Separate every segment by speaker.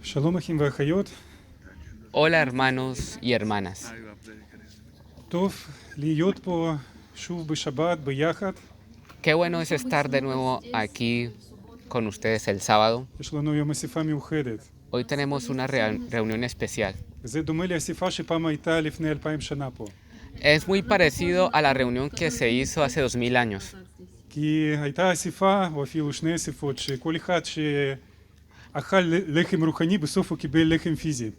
Speaker 1: שלום אחים ואחיות,
Speaker 2: Hola hermanos y hermanas,
Speaker 1: טוב להיות פה שוב בשבת ביחד.
Speaker 2: qué bueno es estar de nuevo aquí con ustedes el sábado.
Speaker 1: יש לנו יום אספה מיוחדת.
Speaker 2: Hoy tenemos una reunión especial.
Speaker 1: וזה דומה לאספה שפעם הייתה לפני 2000 שנה פה.
Speaker 2: Es muy parecido a la reunión que se hizo hace 2000 años,
Speaker 1: כי הייתה אספה, או אפילו שני אספות, שכל אחד שאכל לחם רוחני בסוף הוא קיבל לחם פיזי.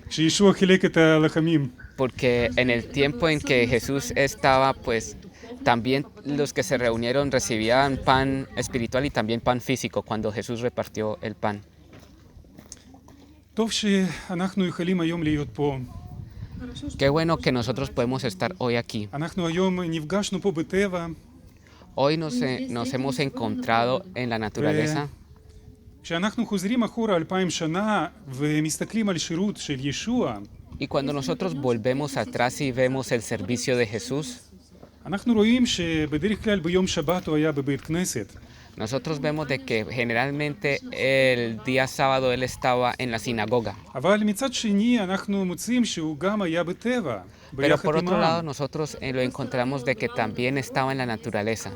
Speaker 1: כשישוע חילק את הלחמים.
Speaker 2: porque en el tiempo en que Jesús estaba, pues también los que se reunieron recibían pan espiritual y también pan físico cuando Jesús repartió el pan.
Speaker 1: טוב שאנחנו יכולים היום להיות פה.
Speaker 2: Qué bueno que nosotros podemos estar hoy aquí.
Speaker 1: אנחנו היום נפגשנו פה בטבע.
Speaker 2: Hoy nos hemos encontrado en la naturaleza.
Speaker 1: כשאנחנו חוזרים אחורה 2000 שנה ומסתכלים על שירות של ישוע,
Speaker 2: Y cuando nosotros volvemos atrás y vemos el servicio de Jesús,
Speaker 1: אנחנו רואים שבדרך כלל ביום שבת הוא היה בבית כנסת.
Speaker 2: nosotros vemos de que generalmente el día sábado él estaba en la sinagoga.
Speaker 1: אבל מצד שני אנחנו מוצאים שהוא גם היה בטבע,
Speaker 2: Pero
Speaker 1: ביחד
Speaker 2: por otro lado
Speaker 1: עמם.
Speaker 2: nosotros lo encontramos de que también estaba en la naturaleza.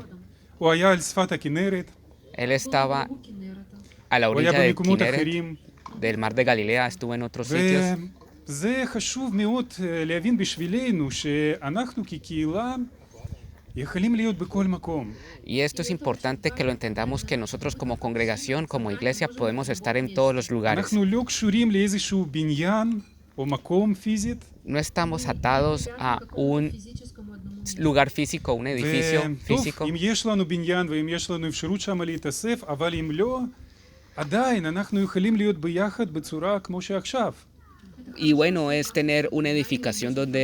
Speaker 1: הוא היה על שפת הכנרת,
Speaker 2: Él estaba a la
Speaker 1: הוא היה
Speaker 2: orilla del
Speaker 1: במקומות
Speaker 2: Kineret,
Speaker 1: אחרים,
Speaker 2: del mar de Galilea, estuvo en otros sitios.
Speaker 1: וזה חשוב מאוד להבין בשבילנו שאנחנו כקהילה יכולים להיות בכל מקום.
Speaker 2: Y esto es importante que lo entendamos, que nosotros como congregación, como iglesia, podemos estar en todos los lugares.
Speaker 1: אנחנו לא קשורים לאיזשהו בניין או מקום פיזית,
Speaker 2: No estamos atados a un lugar físico, un edificio
Speaker 1: טוב,
Speaker 2: físico.
Speaker 1: אם יש לנו בניין ואם יש לנו אפשרות שם להתאסף, אבל אם לא, עדיין אנחנו יכולים להיות ביחד בצורה כמו שעכשיו.
Speaker 2: Y bueno, es tener una edificación donde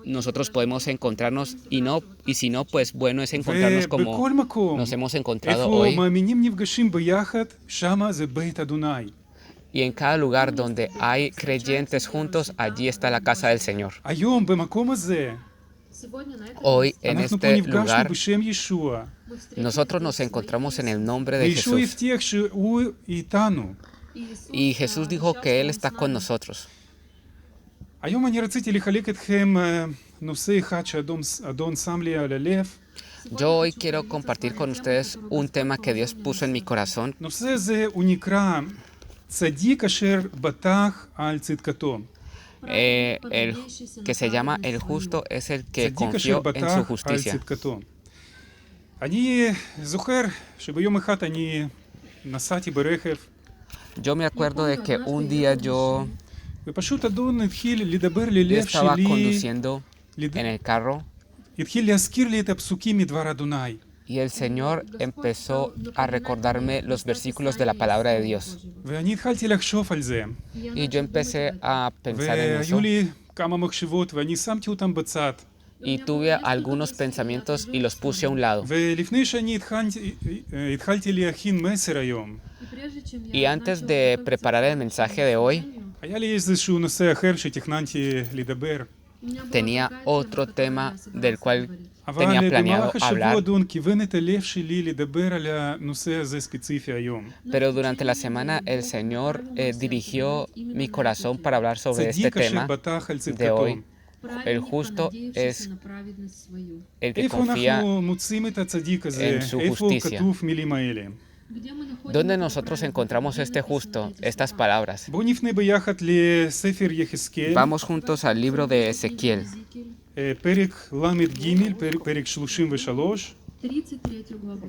Speaker 2: nosotros podemos encontrarnos y si no, pues bueno, es encontrarnos como
Speaker 1: ובכל מקום,
Speaker 2: nos hemos encontrado
Speaker 1: איפה
Speaker 2: hoy.
Speaker 1: מאמינים נפגשים ביחד, שמה זה בית אדוני.
Speaker 2: Y en cada lugar donde hay creyentes juntos, allí está la casa del Señor.
Speaker 1: היום במקום הזה,
Speaker 2: Hoy en
Speaker 1: אנחנו פה
Speaker 2: este
Speaker 1: נפגשנו
Speaker 2: lugar
Speaker 1: בשם ישוע.
Speaker 2: nosotros nos encontramos en el nombre de
Speaker 1: וישוע
Speaker 2: Jesús.
Speaker 1: הבטיח שהוא איתנו.
Speaker 2: Y Jesús dijo que Él está con nosotros.
Speaker 1: היום אני רציתי לחלק אתכם נושא אחד שאדון שם לי על הלב.
Speaker 2: Yo hoy quiero compartir con ustedes un tema que Dios puso en mi corazón.
Speaker 1: נושא הזה הוא נקרא צדיק אשר בטח על צדקתו.
Speaker 2: El que se llama el justo es el que
Speaker 1: צדיק אשר
Speaker 2: confió en su
Speaker 1: בטח על
Speaker 2: justicia.
Speaker 1: צדקתו. אני זוכר שביום אחד אני נסעתי ברכב,
Speaker 2: Yo me acuerdo de que un día yo
Speaker 1: ופשוט אדון התחיל לדבר ללב
Speaker 2: estaba
Speaker 1: שלי,
Speaker 2: conduciendo en el carro
Speaker 1: התחיל להזכיר לי את הפסוקים מדבר אדוני.
Speaker 2: y el Señor empezó a recordarme los versículos de la palabra de Dios.
Speaker 1: ואני התחלתי לחשוב על זה.
Speaker 2: Y yo empecé a pensar en eso
Speaker 1: והיו לי כמה מחשבות ואני שמתי אותם בצד.
Speaker 2: y tuve algunos pensamientos y los puse a un lado.
Speaker 1: ולפני שאני התחלתי להכין מסר היום,
Speaker 2: Y antes de preparar el mensaje de hoy,
Speaker 1: היה לי איזשהו נושא אחר שתכננתי לדבר.
Speaker 2: tenía otro tema del cual
Speaker 1: אבל
Speaker 2: tenía planeado
Speaker 1: במהלך השבוע
Speaker 2: hablar,
Speaker 1: אדון כיוון את הלב שלי לדבר על הנושא הזה ספציפי היום.
Speaker 2: pero durante la semana el Señor dirigió mi corazón para hablar sobre este
Speaker 1: צדיק אשר
Speaker 2: tema
Speaker 1: בטח על
Speaker 2: de
Speaker 1: צדקתו.
Speaker 2: hoy. El justo es el que
Speaker 1: איפה
Speaker 2: confía.
Speaker 1: אנחנו מוצאים את הצדיק הזה?
Speaker 2: en su
Speaker 1: איפה
Speaker 2: justicia.
Speaker 1: כתוב מילים האלה?
Speaker 2: ¿Dónde nosotros encontramos este justo, estas palabras?
Speaker 1: בואו נפנה ביחד לספר יחזקאל,
Speaker 2: Vamos juntos al libro de Ezequiel,
Speaker 1: פרק ל"ג, פרק 33,
Speaker 3: 33 главу.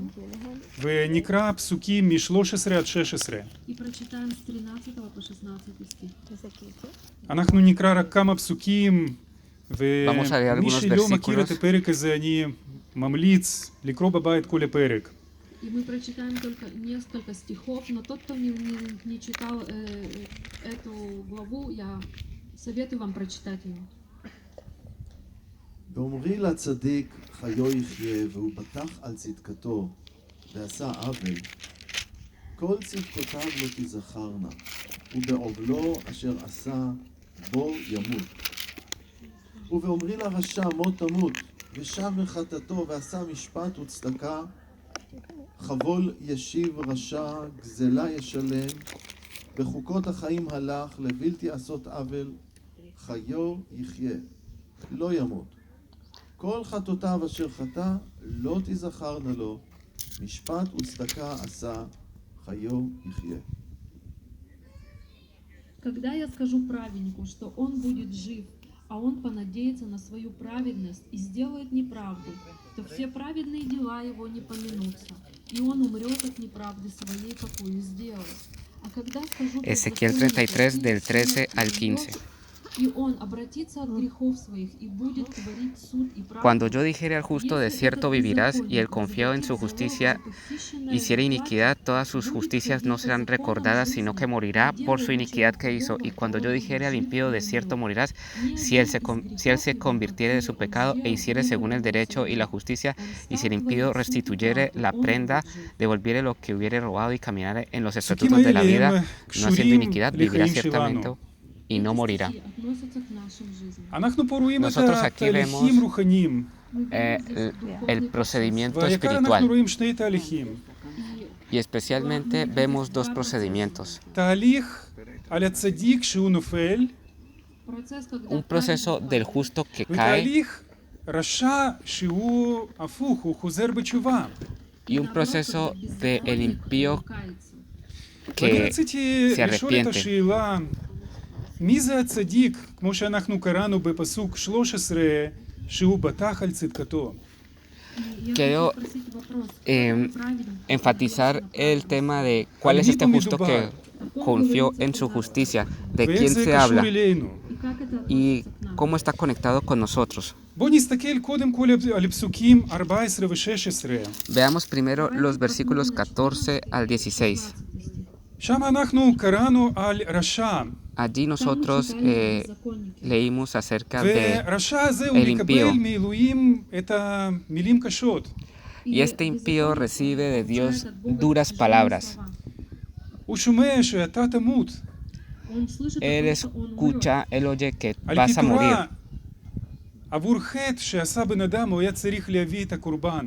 Speaker 1: ונקרא פסוקים מ-13 עד 16.
Speaker 3: И прочитаем с 13 по 16 стих.
Speaker 1: אנחנו נקרא רק כמה פסוקים,
Speaker 2: Vamos a leer
Speaker 1: ומי
Speaker 2: algunos
Speaker 1: שלא מכיר את
Speaker 2: versículos.
Speaker 1: הפרק הזה, אני ממליץ לקרוא בבית כל הפרק.
Speaker 3: И мы прочитаем только несколько стихов, но тот, кто не читал эту главу, я советую вам прочитать ее.
Speaker 4: ואומרי לצדיק חיו יחיה והוא בטח על צדקתו ועשה עוול, כל צדקותיו לא תזכרנה, ובעוולו אשר עשה בו ימות. ובאומרי לרשע מות תמות, ושב מחטאתו ועשה משפט וצדקה, חבול ישיב רשע, גזלה ישלם, בחוקות החיים הלך לבלתי עשות עוול, חיו יחיה, לא ימות. כל חטאותיו אשר חטא, לא תזכרנה לו, משפט וצדקה עשה, חיו יחיה.
Speaker 3: Когда я скажу праведнику, что он будет жив, а он понадеется на свою праведность и сделает неправду, то все праведные дела его не поминутся, и он умрет от неправды своей, какую сделал. А когда скажу
Speaker 2: Ezequiel 33 del 13 al 15.
Speaker 3: и он обратится от грехов своих и будет творить суд и правду.
Speaker 2: Cuando yo dijere al justo, de cierto vivirás, y el confiado en su justicia hiciera iniquidad, todas sus justicias no serán recordadas, sino que morirá por su iniquidad que hizo. Y cuando yo dijere al impío, de cierto morirás, si él se convirtiere de su pecado e hiciere según el derecho y la justicia, y si el impío restituyere la prenda, devolviere lo que hubiere robado y caminare en los estatutos de la vida, no haciendo iniquidad, vivirá ciertamente y no morirá.
Speaker 1: אנחנו פה רואים את
Speaker 2: Nosotros aquí
Speaker 1: התהליכים רוחניים.
Speaker 2: El procedimiento
Speaker 1: בעיקר אנחנו
Speaker 2: espiritual,
Speaker 1: רואים שני תהליכים.
Speaker 2: y especialmente vemos dos procedimientos.
Speaker 1: תהליך על הצדיק שהוא נופל,
Speaker 2: Un proceso del justo que cae
Speaker 1: ותהליך רשע שהוא הפוך, הוא חוזר בתשובה.
Speaker 2: y un proceso del impío
Speaker 1: ואני
Speaker 2: que
Speaker 1: רציתי
Speaker 2: se
Speaker 1: לשאול את
Speaker 2: arrepiente.
Speaker 1: השאלה, מי זה הצדיק, כמו שאנחנו קראנו בפסוק 13, שהוא בטח על צדקתו?
Speaker 2: Quiero enfatizar el tema de cuál es este justo que confió en su justicia, de
Speaker 1: ואיך
Speaker 2: quién
Speaker 1: זה
Speaker 2: se
Speaker 1: קשור
Speaker 2: habla
Speaker 1: אלינו?
Speaker 2: y cómo está conectado con nosotros.
Speaker 1: בואו נסתכל קודם כל על פסוקים 14 ו-16.
Speaker 2: Veamos primero los versículos 14 al 16.
Speaker 1: שם אנחנו קראנו על רשע,
Speaker 2: Allí nosotros leímos acerca de
Speaker 1: ורשע הזה הוא
Speaker 2: el impío.
Speaker 1: מקבל מאלוהים את המילים קשות.
Speaker 2: Y este impío recibe de Dios duras palabras.
Speaker 1: הוא שומע שאתה תמות.
Speaker 2: Él escucha, él oye que
Speaker 1: על
Speaker 2: vas
Speaker 1: פי
Speaker 2: a morir.
Speaker 1: תורה, עבור חטא שעשה בן אדם הוא היה צריך להביא את הקורבן.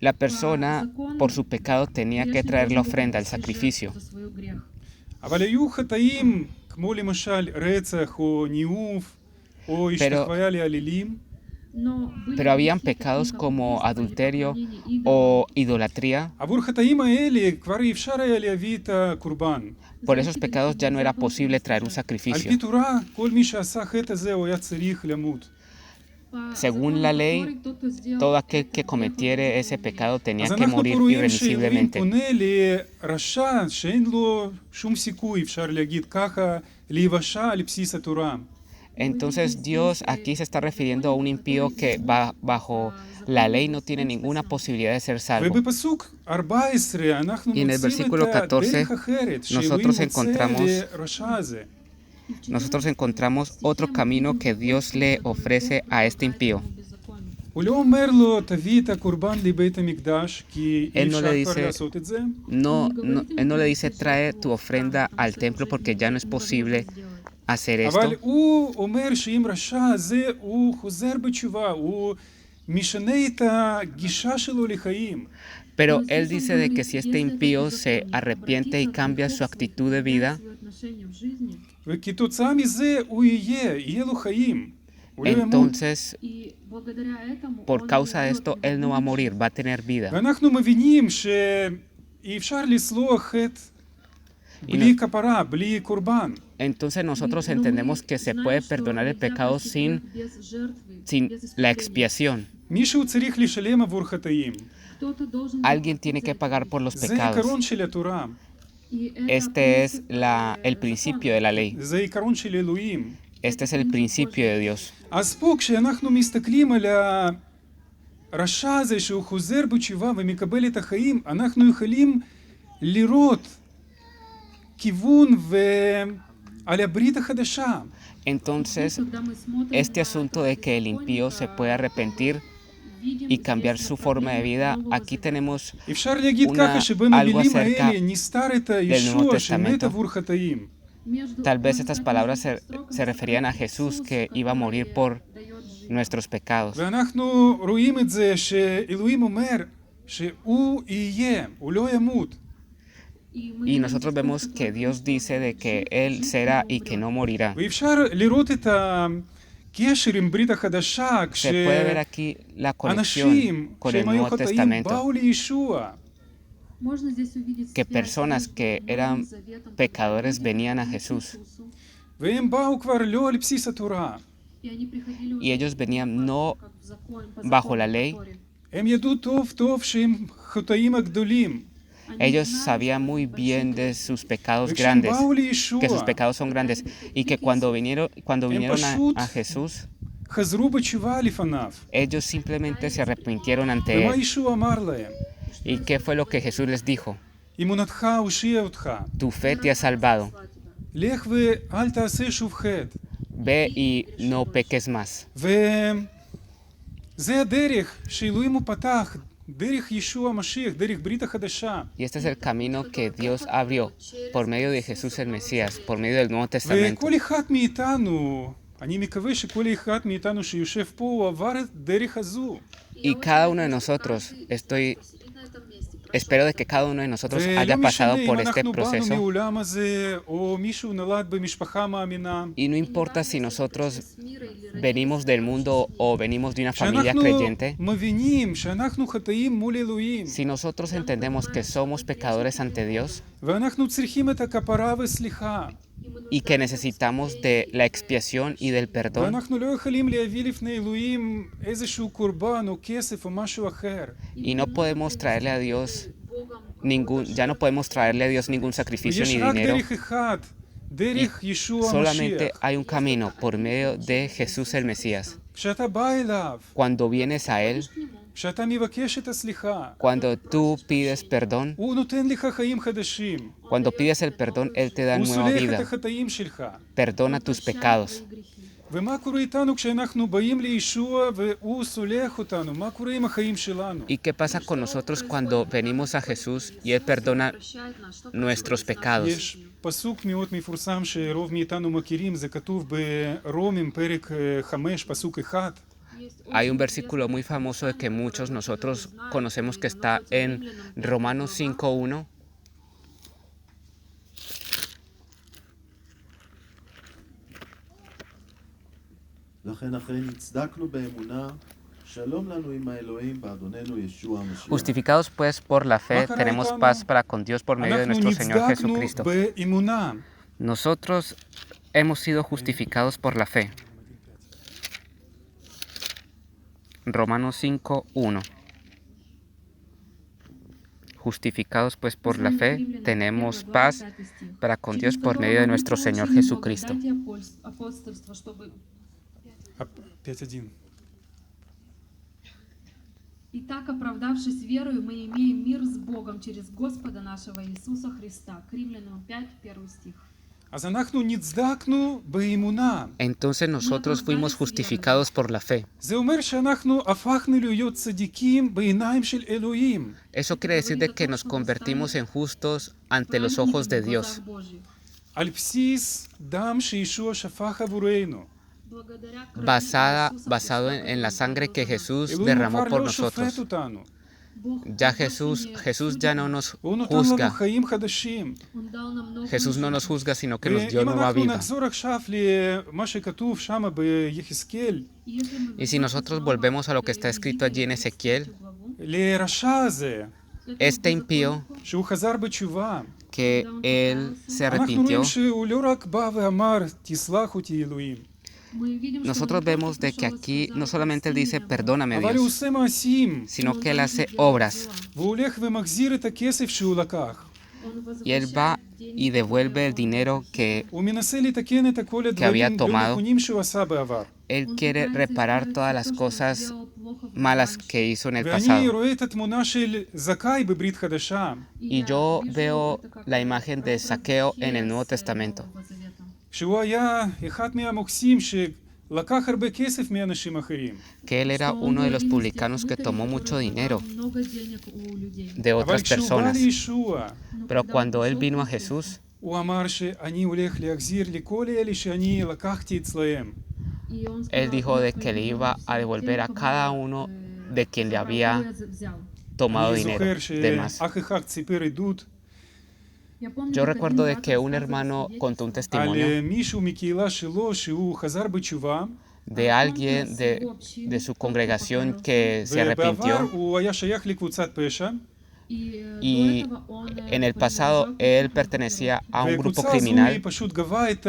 Speaker 2: La persona, por su pecado, tenía que traer la ofrenda, el sacrificio.
Speaker 1: אבל היו חטאים, כמו למשל רצח או ניאוף או השתחוויה לאלילים,
Speaker 2: Pero habían pecados como adulterio o idolatría.
Speaker 1: עבור חטאים האלה כבר אי אפשר היה להביא את הקורבן.
Speaker 2: Por esos pecados ya no era posible traer un
Speaker 1: על
Speaker 2: sacrificio.
Speaker 1: פי תורה, כל מי שעשה חטא הזה הוא היה צריך למות.
Speaker 2: Según la ley, todo aquel que cometiere ese pecado tenía
Speaker 1: אז
Speaker 2: que
Speaker 1: אנחנו
Speaker 2: morir
Speaker 1: פה רואים שאלוהים
Speaker 2: irremisiblemente.
Speaker 1: פונה לרשע שאין לו שום סיכוי, אפשר להגיד ככה, להיוושע על בסיס התורה.
Speaker 2: Entonces Dios aquí se está refiriendo a un impío que bajo la ley no tiene ninguna posibilidad de ser salvo.
Speaker 1: ובפסוק 14 אנחנו
Speaker 2: Y en el
Speaker 1: מוצאים
Speaker 2: versículo
Speaker 1: את
Speaker 2: 14,
Speaker 1: הדרך אחרת, שאלוהים
Speaker 2: nosotros
Speaker 1: מוצא לרשע הזה.
Speaker 2: Nosotros encontramos otro camino que Dios le ofrece a este impío.
Speaker 1: הוא לא אומר לו, תביא את הקורבן לבית המקדש, כי אי
Speaker 2: Él no
Speaker 1: אפשר
Speaker 2: le
Speaker 1: כבר
Speaker 2: dice,
Speaker 1: לעשות את זה.
Speaker 2: Él no le dice trae tu ofrenda al templo porque ya no es posible hacer esto.
Speaker 1: אבל הוא אומר שאם רשע הזה הוא חוזר בתשובה, הוא משנה את הגישה שלו לחיים.
Speaker 2: Pero él dice de que si este impío se arrepiente y cambia su actitud de vida,
Speaker 1: וכתוצאה מזה הוא יהיה לו חיים. הוא לא ימות.
Speaker 2: entonces por causa de esto él no va a morir, va a tener vida.
Speaker 1: ואנחנו מבינים שאי אפשר לסלוח חטא בלי כפרה, בלי קורבן.
Speaker 2: Entonces nosotros entendemos que se puede perdonar el pecado sin la expiación.
Speaker 1: מישהו צריך לשלם עבור חטאים.
Speaker 2: Alguien tiene que pagar por los
Speaker 1: זה
Speaker 2: pecados.
Speaker 1: עיקרון של התורה.
Speaker 2: Este es el principio de la ley.
Speaker 1: זה עיקרון של אלוהים.
Speaker 2: Este es el principio de Dios.
Speaker 1: אז פה כשאנחנו מסתכלים על הרשע הזה שהוא חוזר בתשובה ומקבל את החיים, אנחנו יכולים לראות כיוון על הברית החדשה.
Speaker 2: Entonces, este asunto de que el impío se puede arrepentir y cambiar su forma de vida, aquí tenemos
Speaker 1: אפשר להגיד ככה שבין
Speaker 2: algo
Speaker 1: המילים
Speaker 2: acerca
Speaker 1: האלה נסתר את
Speaker 2: Nuevo
Speaker 1: הישוע שמת
Speaker 2: Testamento.
Speaker 1: עבור חטאים.
Speaker 2: Tal vez estas palabras se referían a Jesús que iba a morir por nuestros pecados.
Speaker 1: ואנחנו רואים את זה שאלוהים אומר שהוא יהיה, הוא לא ימות.
Speaker 2: Y nosotros vemos que Dios dice de que Él será y que no morirá.
Speaker 1: ואפשר לראות את הקשר עם ברית החדשה
Speaker 2: Se puede ver aquí la conexión
Speaker 1: כשאנשים
Speaker 2: con el
Speaker 1: שהם היו
Speaker 2: Nuevo
Speaker 1: חטאים
Speaker 2: Testamento,
Speaker 1: באו לישוע.
Speaker 3: Можно здесь увидеть
Speaker 2: que
Speaker 3: связь
Speaker 2: personas
Speaker 3: между
Speaker 2: que
Speaker 3: Новым
Speaker 2: eran
Speaker 3: Заветом,
Speaker 2: pecadores
Speaker 3: когда
Speaker 2: venían a
Speaker 3: приходили к
Speaker 2: Jesús.
Speaker 3: Иисусу,
Speaker 1: והם באו כבר לא על בסיס התורה.
Speaker 3: и они приходили
Speaker 2: Y
Speaker 3: уже
Speaker 2: ellos venían no
Speaker 3: как в закон, по
Speaker 2: bajo
Speaker 3: закону,
Speaker 2: la
Speaker 3: по
Speaker 2: ley.
Speaker 3: Торе.
Speaker 1: הם ידעו טוב טוב שהם חטאים הגדולים.
Speaker 3: Они
Speaker 2: Ellos
Speaker 3: знали,
Speaker 2: sabían
Speaker 3: что
Speaker 2: muy
Speaker 3: это
Speaker 2: bien
Speaker 3: большие
Speaker 2: de
Speaker 3: грехи.
Speaker 2: sus pecados
Speaker 1: וכשהם
Speaker 2: grandes,
Speaker 1: באו
Speaker 2: que sus
Speaker 1: לישוע,
Speaker 2: pecados son grandes, y que cuando vinieron a Jesús,
Speaker 1: חזרו בתשובה לפניו.
Speaker 2: ellos simplemente se arrepintieron ante
Speaker 1: ומה
Speaker 2: Él.
Speaker 1: ישוע אמר להם?
Speaker 2: ¿Y qué fue lo que Jesús les dijo?
Speaker 1: אמונתך הושיעה אותך.
Speaker 2: Tu fe te ha salvado.
Speaker 1: לך ואל תעשה שוב חטא.
Speaker 2: Ve y no peques más.
Speaker 1: וזה הדרך שאלוהים הוא פתח, דרך ישוע המשיח, דרך ברית החדשה.
Speaker 2: Y este es el camino que Dios abrió por medio de Jesús el Mesías, por medio del Nuevo Testamento.
Speaker 1: וכל אחד מאיתנו, אני מקווה שכל אחד מאיתנו שיושב פה, הוא עבר את דרך הזו.
Speaker 2: Y cada uno de nosotros, espero de que cada uno de nosotros haya
Speaker 1: ולא
Speaker 2: pasado
Speaker 1: משנה
Speaker 2: por
Speaker 1: אם
Speaker 2: este
Speaker 1: אנחנו באנו
Speaker 2: proceso.
Speaker 1: מעולם הזה, או מישהו נולד במשפחה מאמינה.
Speaker 2: Y no importa si nosotros venimos del mundo o venimos de una familia
Speaker 1: שאנחנו
Speaker 2: creyente,
Speaker 1: מבינים שאנחנו חטאים מול אלוהים,
Speaker 2: si nosotros entendemos que somos pecadores ante Dios
Speaker 1: ואנחנו צריכים את הכפרה וסליחה.
Speaker 2: y que necesitamos de la expiación y del perdón,
Speaker 1: ואנחנו לא יכולים להביא לפני אלוהים איזשהו קורבן או כסף או משהו אחר.
Speaker 2: y no podemos traerle a Dios ya no podemos traerle a Dios ningún sacrificio
Speaker 1: ויש
Speaker 2: ni
Speaker 1: רק
Speaker 2: dinero.
Speaker 1: דרך אחד, דרך ישוע
Speaker 2: Solamente
Speaker 1: המשיח.
Speaker 2: hay un camino por medio de Jesús el Mesías.
Speaker 1: כשאתה בא אליו,
Speaker 2: Cuando vienes a Él,
Speaker 1: כשאתה מבקש את הסליחה,
Speaker 2: cuando tú pides perdón,
Speaker 1: הוא נותן לך חיים חדשים.
Speaker 2: cuando pides el perdón, Él te da
Speaker 1: הוא
Speaker 2: nueva
Speaker 1: סולח את
Speaker 2: vida,
Speaker 1: החטאים שלך.
Speaker 2: perdona tus pecados.
Speaker 1: ומה קורה איתנו כשאנחנו באים לישוע והוא סולח אותנו? מה קורה עם החיים שלנו?
Speaker 2: ¿Y qué pasa con nosotros cuando venimos a Jesús y Él perdona nuestros pecados?
Speaker 1: יש פסוק מאוד מפורסם שרוב מאיתנו מכירים, זה כתוב ברומים פרק 5, פסוק 1.
Speaker 2: Hay un versículo muy famoso de que muchos nosotros conocemos que está en Romanos 5:1.
Speaker 4: לכן אחרי נצדקנו באמונה, שלום לנו עם האלוהים באדוננו ישוע המשיח.
Speaker 2: Justificados pues por la fe, tenemos paz para con Dios por medio de
Speaker 1: אנחנו
Speaker 2: nuestro Señor
Speaker 1: נצדקנו
Speaker 2: Jesucristo.
Speaker 1: באמונה.
Speaker 2: Nosotros hemos sido justificados por la fe. Romanos 5:1. Justificados pues por la fe, tenemos paz para con Dios por medio de nuestro Señor Jesucristo.
Speaker 1: 5:1.
Speaker 3: Итак, оправдавшись верою, мы имеем мир с Богом через Господа нашего Иисуса Христа. К Римлянам 5, 1 стих.
Speaker 1: אז אנחנו נצדקנו באמונה.
Speaker 2: Entonces nosotros fuimos justificados por la fe.
Speaker 1: זה אומר שאנחנו הפכנו להיות צדיקים בעיניים של אלוהים.
Speaker 2: Eso quiere decir de que nos convertimos en justos ante los ojos de Dios,
Speaker 1: על בסיס דם שישוע שפך עבורנו.
Speaker 2: basado en la sangre que Jesús
Speaker 1: אלוהים
Speaker 2: derramó
Speaker 1: כבר
Speaker 2: por
Speaker 1: לא שופט
Speaker 2: nosotros.
Speaker 1: אותנו.
Speaker 2: Ya Jesús ya no nos
Speaker 1: הוא נותן לנו
Speaker 2: juzga.
Speaker 1: חיים חדשים.
Speaker 2: Jesús no nos juzga, sino que nos dio
Speaker 1: ואם
Speaker 2: nueva
Speaker 1: אנחנו
Speaker 2: vida.
Speaker 1: נחזור עכשיו למה שכתוב שם ביחזקאל,
Speaker 2: Y si nosotros volvemos a lo que está escrito allí en Ezequiel,
Speaker 1: לרשע הזה,
Speaker 2: este impío
Speaker 1: שהוא חזר בתשובה,
Speaker 2: que él se
Speaker 1: אנחנו
Speaker 2: arrepintió,
Speaker 1: רואים שהוא לא רק בא ואמר, תסלח אותי אלוהים,
Speaker 2: nosotros vemos de que aquí no solamente él dice perdóname
Speaker 1: אבל הוא
Speaker 2: Dios,
Speaker 1: עושה מעשים,
Speaker 2: sino que él hace obras
Speaker 1: והוא הולך ומחזיר את הכסף שהוא לקח.
Speaker 2: y él va y devuelve el dinero que
Speaker 1: הוא מנסה לתקן את כל
Speaker 2: había
Speaker 1: הדברים לא
Speaker 2: tomado.
Speaker 1: נכונים שהוא עשה בעבר.
Speaker 2: él quiere reparar todas las cosas malas que hizo en el
Speaker 1: ואני
Speaker 2: pasado.
Speaker 1: רואה את התמונה של זכאי בברית חדשה,
Speaker 2: Y yo veo la imagen de Saqueo en el Nuevo Testamento,
Speaker 1: שהוא היה אחד מהמוקסים שלקח הרבה כסף מאנשים אחרים.
Speaker 2: que él era uno de los publicanos que tomó mucho dinero de
Speaker 1: אבל
Speaker 2: otras
Speaker 1: כשהוא בא
Speaker 2: personas.
Speaker 1: לישוע,
Speaker 2: Pero cuando él vino a Jesús,
Speaker 1: הוא אמר שאני הולך להחזיר לכל אלה שאני לקחתי אצלהם.
Speaker 2: él dijo de que le iba a devolver a cada uno de quien le había tomado
Speaker 1: אני
Speaker 2: dinero
Speaker 1: זוכר
Speaker 2: de más.
Speaker 1: שאח אחד סיפר עדות
Speaker 3: Я помню,
Speaker 2: Yo
Speaker 3: как
Speaker 2: recuerdo
Speaker 3: один
Speaker 2: de
Speaker 3: брат
Speaker 2: que un
Speaker 3: рассказывал
Speaker 2: hermano contó un
Speaker 3: свидетельство
Speaker 1: על
Speaker 2: testimonio
Speaker 1: מישהו מקהילה שלו שהוא חזר בתשובה,
Speaker 2: de alguien de su congregación que se
Speaker 1: ובעבר
Speaker 2: arrepintió
Speaker 1: הוא היה שייך לקבוצת פשע,
Speaker 3: и до
Speaker 2: y
Speaker 3: этого он
Speaker 2: en el pasado
Speaker 3: принадлежал
Speaker 2: él
Speaker 3: к
Speaker 2: pertenecía a un grupo
Speaker 1: והקבוצה הזו היא
Speaker 2: criminal
Speaker 1: פשוט גבה את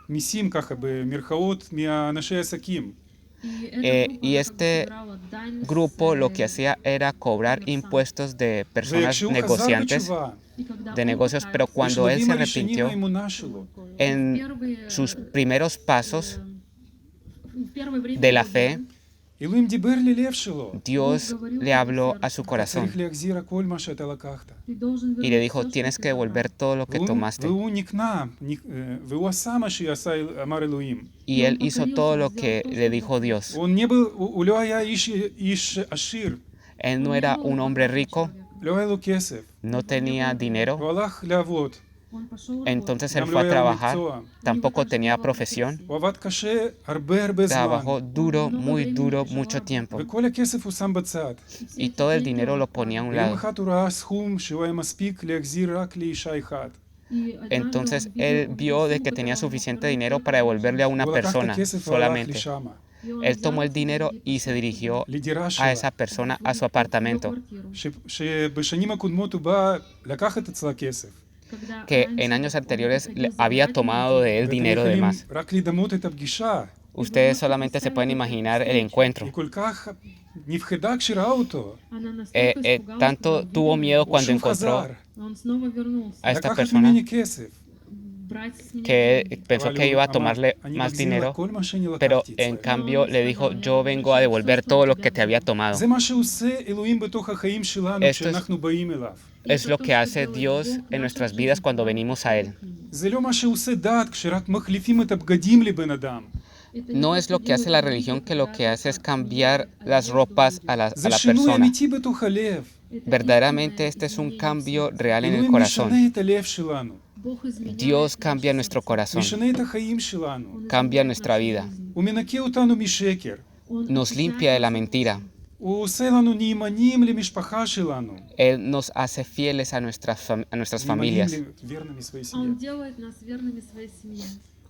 Speaker 1: המיסים ככה במרכאות מאנשי עסקים.
Speaker 3: И эта группа,
Speaker 2: y
Speaker 3: она как бы
Speaker 2: este
Speaker 3: собирала дань с,
Speaker 2: grupo lo que hacía era cobrar impuestos de personas
Speaker 1: וכשהוא חזר
Speaker 2: negociantes
Speaker 1: בתשובה,
Speaker 3: и когда
Speaker 2: de
Speaker 3: он
Speaker 2: negocios, pero
Speaker 3: покаялся,
Speaker 2: cuando él
Speaker 1: בשלבים
Speaker 2: se
Speaker 1: הראשונים
Speaker 2: arrepintió
Speaker 1: האמונה שלו,
Speaker 2: en
Speaker 3: первые,
Speaker 2: sus primeros pasos
Speaker 3: в первое время
Speaker 2: de la
Speaker 3: его
Speaker 2: fe,
Speaker 3: веры,
Speaker 1: אלוהים דיבר ללב שלו,
Speaker 2: Dios le habló a su
Speaker 1: אתה
Speaker 2: corazón
Speaker 1: צריך להחזיר הכל מה שאתה לקחת.
Speaker 3: ты должен
Speaker 2: y le
Speaker 3: вернуть
Speaker 2: dijo,
Speaker 3: всё, что
Speaker 2: tienes
Speaker 3: ты
Speaker 2: que devolver
Speaker 3: забрал.
Speaker 2: todo lo que tomaste.
Speaker 1: והוא נכנע, והוא עשה מה שאמר אלוהים.
Speaker 2: Y él hizo todo lo que le dijo Dios.
Speaker 1: הוא לא היה איש עשיר,
Speaker 2: Él
Speaker 3: Он
Speaker 2: no
Speaker 3: не
Speaker 2: era
Speaker 3: был
Speaker 2: un hombre
Speaker 3: богатым
Speaker 2: rico,
Speaker 3: человеком.
Speaker 1: לא היה לו כסף.
Speaker 2: no tenía dinero,
Speaker 1: הוא הלך לעבוד,
Speaker 3: Он пошел
Speaker 2: entonces
Speaker 3: работать.
Speaker 2: él
Speaker 1: גם
Speaker 2: fue
Speaker 1: לא
Speaker 2: a
Speaker 1: היה לו
Speaker 2: trabajar,
Speaker 1: מקצוע.
Speaker 2: tampoco tenía profesión,
Speaker 1: הוא עבד קשה הרבה זמן,
Speaker 2: trabajó duro, muy duro, mucho tiempo
Speaker 1: וכל הכסף הוא שם בצד.
Speaker 3: И все
Speaker 2: y
Speaker 3: эти
Speaker 2: todo el
Speaker 3: деньги
Speaker 2: dinero
Speaker 3: он
Speaker 2: lo ponía a un
Speaker 1: ויום
Speaker 2: lado.
Speaker 1: אחד הוא ראה סכום שהוא היה מספיק להחזיר רק לאישה אחת.
Speaker 3: И однажды
Speaker 2: Entonces
Speaker 3: он
Speaker 2: él
Speaker 3: увидел
Speaker 2: vio de
Speaker 3: сумму,
Speaker 2: que tenía
Speaker 3: которую он мог
Speaker 2: suficiente
Speaker 3: вернуть
Speaker 2: dinero
Speaker 3: только
Speaker 2: para devolverle a
Speaker 3: одной
Speaker 2: una
Speaker 1: הוא לקח את
Speaker 2: persona
Speaker 1: הכסף והלך
Speaker 2: solamente.
Speaker 1: לשם,
Speaker 3: женщине. И он
Speaker 2: Él
Speaker 3: взял
Speaker 2: tomó el
Speaker 3: эти
Speaker 2: dinero
Speaker 3: деньги
Speaker 2: y se
Speaker 3: пошел
Speaker 2: dirigió
Speaker 1: לדירה
Speaker 2: a
Speaker 1: שלה,
Speaker 2: esa persona a su
Speaker 3: в её
Speaker 2: apartamento,
Speaker 3: квартиру.
Speaker 1: שבשנים הקודמות הוא בא לקחת אצלה כסף.
Speaker 3: Когда
Speaker 2: que
Speaker 3: раньше
Speaker 2: en años
Speaker 3: он
Speaker 2: anteriores
Speaker 3: приходил
Speaker 2: había
Speaker 3: забирать
Speaker 2: tomado
Speaker 3: у
Speaker 2: de él
Speaker 1: ואתם
Speaker 2: dinero de
Speaker 1: יכולים
Speaker 2: más.
Speaker 1: רק לדמות את הפגישה,
Speaker 2: Ustedes solamente se pueden imaginar el encuentro.
Speaker 1: היא כל כך נפחדה כשראה אותו,
Speaker 3: Она настолько испугалась,
Speaker 2: Tanto
Speaker 3: когда
Speaker 2: tuvo
Speaker 3: увидела
Speaker 2: miedo
Speaker 3: его.
Speaker 1: הוא
Speaker 2: cuando
Speaker 1: שוב
Speaker 2: encontró
Speaker 1: חזר,
Speaker 3: Он снова вернулся.
Speaker 2: a esta
Speaker 1: לקחת
Speaker 2: persona
Speaker 1: ממני כסף.
Speaker 3: Брать с меня
Speaker 2: que
Speaker 3: деньги.
Speaker 2: pensó
Speaker 1: אבל
Speaker 2: que
Speaker 1: הוא
Speaker 2: iba a
Speaker 1: אמר,
Speaker 2: tomarle
Speaker 1: אני
Speaker 2: más
Speaker 1: מחזיר לה
Speaker 2: dinero,
Speaker 1: כל מה שאני
Speaker 2: pero
Speaker 1: לקחתי
Speaker 2: en
Speaker 1: אצלך.
Speaker 2: cambio le dijo, yo vengo a devolver todo lo que te había tomado.
Speaker 1: זה מה שעושה אלוהים בתוך החיים שלנו
Speaker 2: Esto es-
Speaker 1: כשאנחנו באים אליו.
Speaker 2: Es lo que hace Dios en nuestras vidas cuando venimos a Él.
Speaker 1: זה לא מה שעושה דת כשרק מחליפים את הבגדים לבן אדם.
Speaker 2: No es lo que hace la religión, que lo que hace es cambiar las ropas a la
Speaker 1: זה שינוי
Speaker 2: persona.
Speaker 1: אמיתי בתוך הלב.
Speaker 2: Verdaderamente este es un cambio real en el
Speaker 1: אלוהים
Speaker 2: corazón.
Speaker 1: משנה את הלב שלנו,
Speaker 2: Dios cambia nuestro corazón,
Speaker 1: משנה את החיים שלנו.
Speaker 2: cambia nuestra vida,
Speaker 1: הוא מנקה אותנו משקר.
Speaker 2: nos limpia de la mentira.
Speaker 1: הוא עושה לנו נאמנים למשפחה שלנו.
Speaker 2: Él nos hace fieles a nuestras familias.
Speaker 1: נאמנים לוורנами своей семье.
Speaker 3: Он делает нас верными своей семье.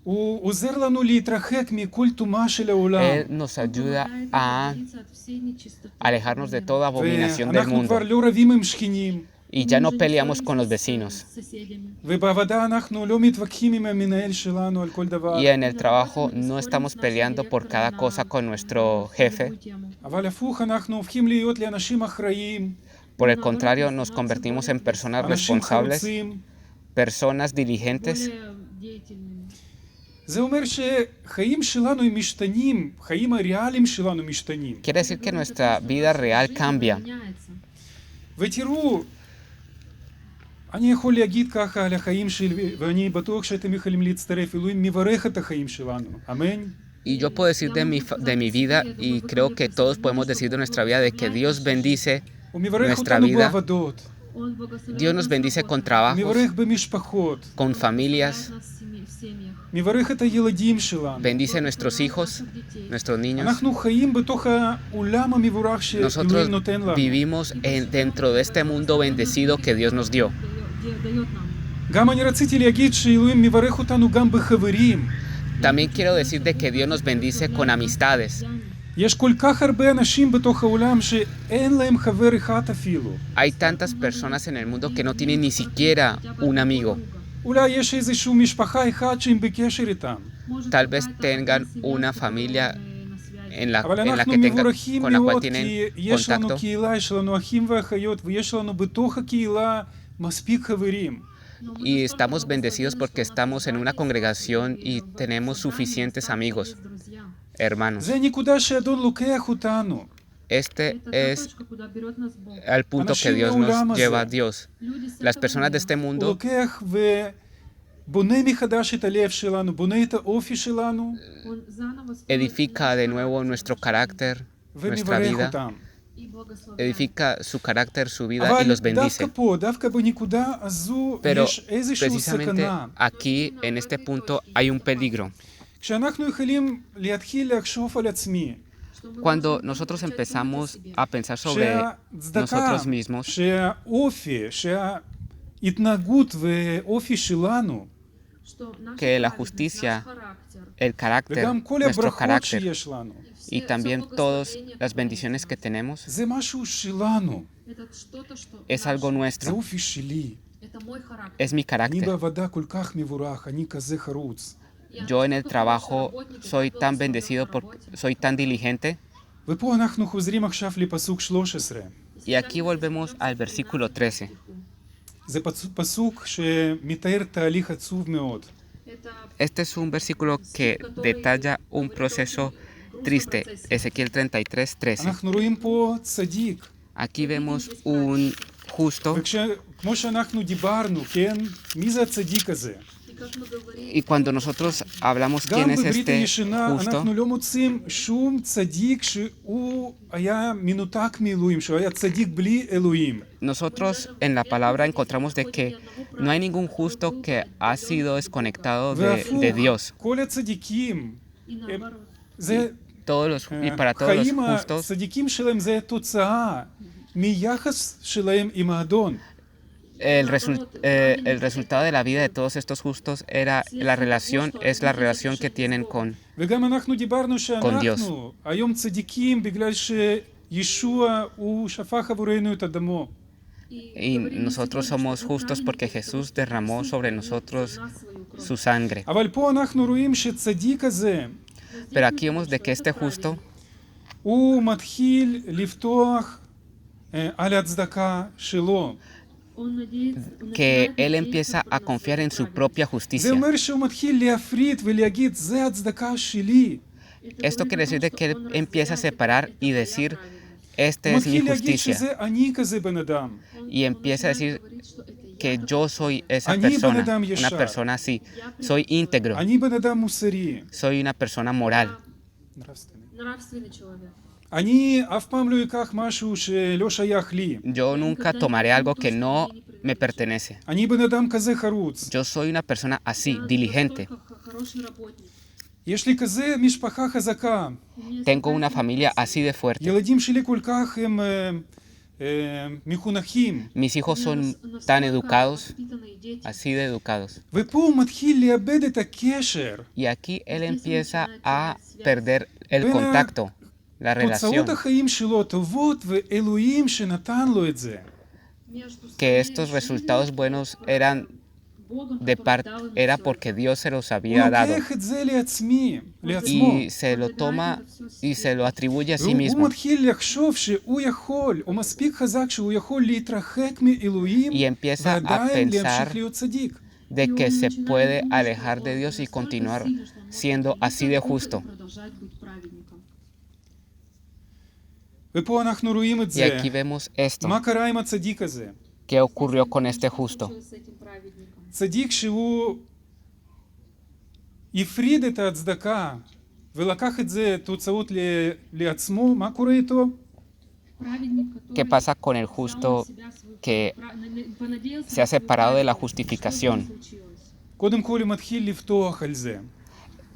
Speaker 1: הוא עוזר לנו להתרחק מכל טומאה של העולם.
Speaker 2: Él nos ayuda a alejarnos de toda abominación del
Speaker 1: ואנחנו כבר
Speaker 2: mundo
Speaker 1: לא רבים עם שכנים.
Speaker 2: y ya no peleamos con los vecinos.
Speaker 1: ובעבודה אנחנו לא מתווכחים עם המנהל שלנו על כל דבר.
Speaker 2: Y en el trabajo no estamos peleando por cada cosa con nuestro jefe.
Speaker 1: אבל הפוך, אנחנו הופכים להיות לאנשים אחראיים,
Speaker 2: Por el contrario, nos convertimos en personas
Speaker 1: אנשים
Speaker 2: responsables,
Speaker 1: חרוצים.
Speaker 2: personas diligentes.
Speaker 1: זה אומר שחיים שלנו הם משתנים, חיים הריאליים שלנו משתנים.
Speaker 2: Quiere decir que nuestra vida real cambia.
Speaker 1: ותראו, אני יכול להגיד ככה על החיים שלי, ואני בטוח שאתם יכולים להצטרף, אלוהים מברך את החיים שלנו, אמן?
Speaker 2: Y yo puedo decir de mi vida, y creo que todos podemos decir de nuestra vida, de que Dios bendice
Speaker 1: הוא מברך
Speaker 2: nuestra
Speaker 1: אותנו
Speaker 2: vida.
Speaker 1: בעבודות,
Speaker 2: Dios nos bendice con
Speaker 1: הוא
Speaker 2: trabajos,
Speaker 1: מברך במשפחות,
Speaker 2: con familias,
Speaker 1: מברך את הילדים שלנו.
Speaker 2: bendice nuestros hijos, nuestros niños.
Speaker 1: אנחנו חיים בתוך העולם המבורך שאלוהים
Speaker 2: Nosotros
Speaker 1: נותן לנו.
Speaker 2: vivimos dentro de este mundo bendecido que Dios nos dio.
Speaker 1: גם אני רציתי להגיד שאלוהים מברך אותנו גם בחברים.
Speaker 2: También quiero decir de que Dios nos bendice con amistades.
Speaker 1: יש כל כך הרבה אנשים בתוך העולם שאין להם חבר אחד אפילו.
Speaker 2: Hay tantas personas en el mundo que no tienen ni siquiera un amigo.
Speaker 1: אולי יש איזושהי משפחה אחת שהם בקשר איתם.
Speaker 2: Tal vez tengan una familia en la
Speaker 1: אבל
Speaker 2: que
Speaker 1: אנחנו
Speaker 2: tengan,
Speaker 1: מבורכים
Speaker 2: con la cual
Speaker 1: מאוד,
Speaker 2: tienen
Speaker 1: כי יש לנו
Speaker 2: contacto.
Speaker 1: קהילה, יש לנו אחים ואחיות, ויש לנו בתוך הקהילה מספיק חברים.
Speaker 2: Y estamos bendecidos porque estamos en una congregación y tenemos suficientes amigos, hermanos.
Speaker 1: זה הנקודה שהאדון לוקח אותנו.
Speaker 2: Este es el punto que Dios nos lleva a Dios. Las personas de este
Speaker 1: הוא
Speaker 2: mundo
Speaker 1: לוקח ובונה מחדש את הלב שלנו, בונה את האופי שלנו,
Speaker 2: edifica de nuevo nuestro carácter, nuestra
Speaker 1: ומברך
Speaker 2: vida,
Speaker 1: אותם.
Speaker 2: edifica su carácter, su vida y
Speaker 1: אבל
Speaker 2: los
Speaker 1: דווקא
Speaker 2: bendice.
Speaker 1: פה, דווקא בנקודה הזו,
Speaker 2: Pero
Speaker 1: יש איזושהי
Speaker 2: precisamente
Speaker 1: סכנה.
Speaker 2: aquí, en este punto, hay un peligro.
Speaker 1: כשאנחנו יכולים להתחיל לחשוב על עצמי,
Speaker 2: Cuando nosotros empezamos a pensar sobre
Speaker 1: שהצדקה,
Speaker 2: nosotros mismos,
Speaker 1: שהאופי, ההתנהגות והאופי שלנו,
Speaker 3: что наша
Speaker 2: que la
Speaker 3: праведность,
Speaker 2: justicia,
Speaker 3: наш характер,
Speaker 2: el carácter,
Speaker 1: וגם כל
Speaker 2: nuestro
Speaker 1: הברכות
Speaker 2: carácter
Speaker 1: שיש לנו,
Speaker 2: y también todas las bendiciones que tenemos
Speaker 1: זה משהו שלנו,
Speaker 3: это что-то, что
Speaker 2: es algo
Speaker 1: זה
Speaker 2: nuestro,
Speaker 1: אופי שלי.
Speaker 3: это mой характер.
Speaker 2: es mi
Speaker 1: אני
Speaker 2: carácter.
Speaker 1: בעבודה כל כך מבורך, אני כזה חרוץ.
Speaker 2: Yo en el trabajo soy tan bendecido, soy tan diligente.
Speaker 1: ופה אנחנו חוזרים עכשיו לפסוק 13.
Speaker 2: Y aquí volvemos al versículo 13.
Speaker 1: זה פסוק שמתאר תהליך עצוב מאוד.
Speaker 3: Это
Speaker 2: Este es un versículo que detalla un proceso triste. Ezequiel 33, 13.
Speaker 1: אנחנו רואים פה צדיק.
Speaker 2: Aquí vemos un justo
Speaker 1: וכמו שאנחנו דיברנו, כן? מי זה הצדיק הזה?
Speaker 3: и как мы говорим,
Speaker 2: y cuando nosotros hablamos
Speaker 1: גם
Speaker 2: quién es
Speaker 1: בברית
Speaker 2: este
Speaker 1: הישנה
Speaker 2: justo,
Speaker 1: אנחנו לא מוצאים שום צדיק שהוא היה מנותק מאלוהים, שהוא היה צדיק בלי אלוהים.
Speaker 2: nosotros en la palabra encontramos de que no hay ningún justo que ha sido desconectado de
Speaker 1: והפוך,
Speaker 2: Dios.
Speaker 1: כל הצדיקים,
Speaker 3: и naоборот.
Speaker 1: זה
Speaker 2: Y para todos los
Speaker 1: החיים
Speaker 2: justos,
Speaker 1: הצדיקים שלהם זה תוצאה מיחס שלהם עם האדון.
Speaker 2: el resultado de la vida de todos estos justos era es la relación que tienen con
Speaker 1: וגם אנחנו דיברנו
Speaker 2: Dios.
Speaker 1: שאנחנו היום צדיקים בגלל שישוע הוא שפך עבורנו את דמו.
Speaker 2: y nosotros somos justos porque Jesús derramó sobre nosotros su sangre.
Speaker 1: אבל פה אנחנו רואים שצדיק הזה
Speaker 2: Pero aquí vemos de que este justo
Speaker 1: הוא מתחיל לפתוח על הצדקה שלו.
Speaker 2: que él empieza a confiar en su propia
Speaker 1: זה
Speaker 2: justicia.
Speaker 1: אומר שהוא מתחיל להפריד ולהגיד, זה הצדקה שלי.
Speaker 2: Esto quiere decir de que él empieza a separar y decir, este
Speaker 1: הוא
Speaker 2: es mi
Speaker 1: מתחיל להגיד
Speaker 2: justicia.
Speaker 1: שזה אני כזה בן אדם.
Speaker 2: Y empieza a decir que yo soy esa
Speaker 1: אני בן
Speaker 2: persona,
Speaker 1: אדם
Speaker 2: una
Speaker 1: ישר.
Speaker 2: persona así. Soy íntegro,
Speaker 1: אני בן אדם מוסרי.
Speaker 2: soy una persona moral.
Speaker 3: Нравственный человек.
Speaker 1: אני אף פעם לא אקח משהו שלא שייך לי.
Speaker 2: Yo nunca tomaré algo que no me pertenece.
Speaker 1: אני בן אדם כזה חרוץ.
Speaker 2: Yo soy una persona así, diligente.
Speaker 3: Хороший работник.
Speaker 1: יש לי כזה משפחה חזקה.
Speaker 2: Tengo una familia así de fuerte.
Speaker 1: ילדים שלי כל כך הם מחונכים.
Speaker 2: Mis hijos son tan educados, así de educados.
Speaker 1: ופה הוא מתחיל לאבד את הקשר.
Speaker 2: Y aquí él empieza a perder el contacto, la relación,
Speaker 1: תוצאות החיים שלו טובות ואלוהים שנתן לו את זה.
Speaker 2: que estos resultados buenos eran era porque Dios se los
Speaker 1: הוא
Speaker 2: había dado
Speaker 1: לוקח את זה לעצמו.
Speaker 2: y se lo toma y se lo atribuye a sí
Speaker 1: והוא
Speaker 2: mismo
Speaker 1: מתחיל לחשוב שהוא יכול, הוא מספיק חזק שהוא יכול להתרחק מאלוהים
Speaker 2: y empieza a
Speaker 1: ועדיין
Speaker 2: pensar
Speaker 1: להמשיך להיות צדיק.
Speaker 2: de que se puede alejar de Dios y continuar siendo así de justo.
Speaker 3: Продолжать быть праведником.
Speaker 1: ופה אנחנו רואים את
Speaker 2: Y
Speaker 1: זה.
Speaker 2: aquí vemos esto,
Speaker 1: מה קרה עם הצדיק הזה?
Speaker 2: ¿qué ocurrió con este justo?
Speaker 3: С этим праведником.
Speaker 1: צדיק שהוא הפריד את הצדקה ולקח את זה תוצאות לעצמו, מה קורה איתו?
Speaker 3: Праведник,
Speaker 2: ¿Qué
Speaker 3: который
Speaker 2: pasa con el
Speaker 3: взял на
Speaker 2: justo
Speaker 3: себя свою
Speaker 2: que
Speaker 3: понадеялся
Speaker 2: se ha
Speaker 3: на свою
Speaker 2: separado de la
Speaker 3: праведность,
Speaker 2: justificación?
Speaker 3: что с ним случилось?
Speaker 1: קודם כל הוא מתחיל לפתוח על זה.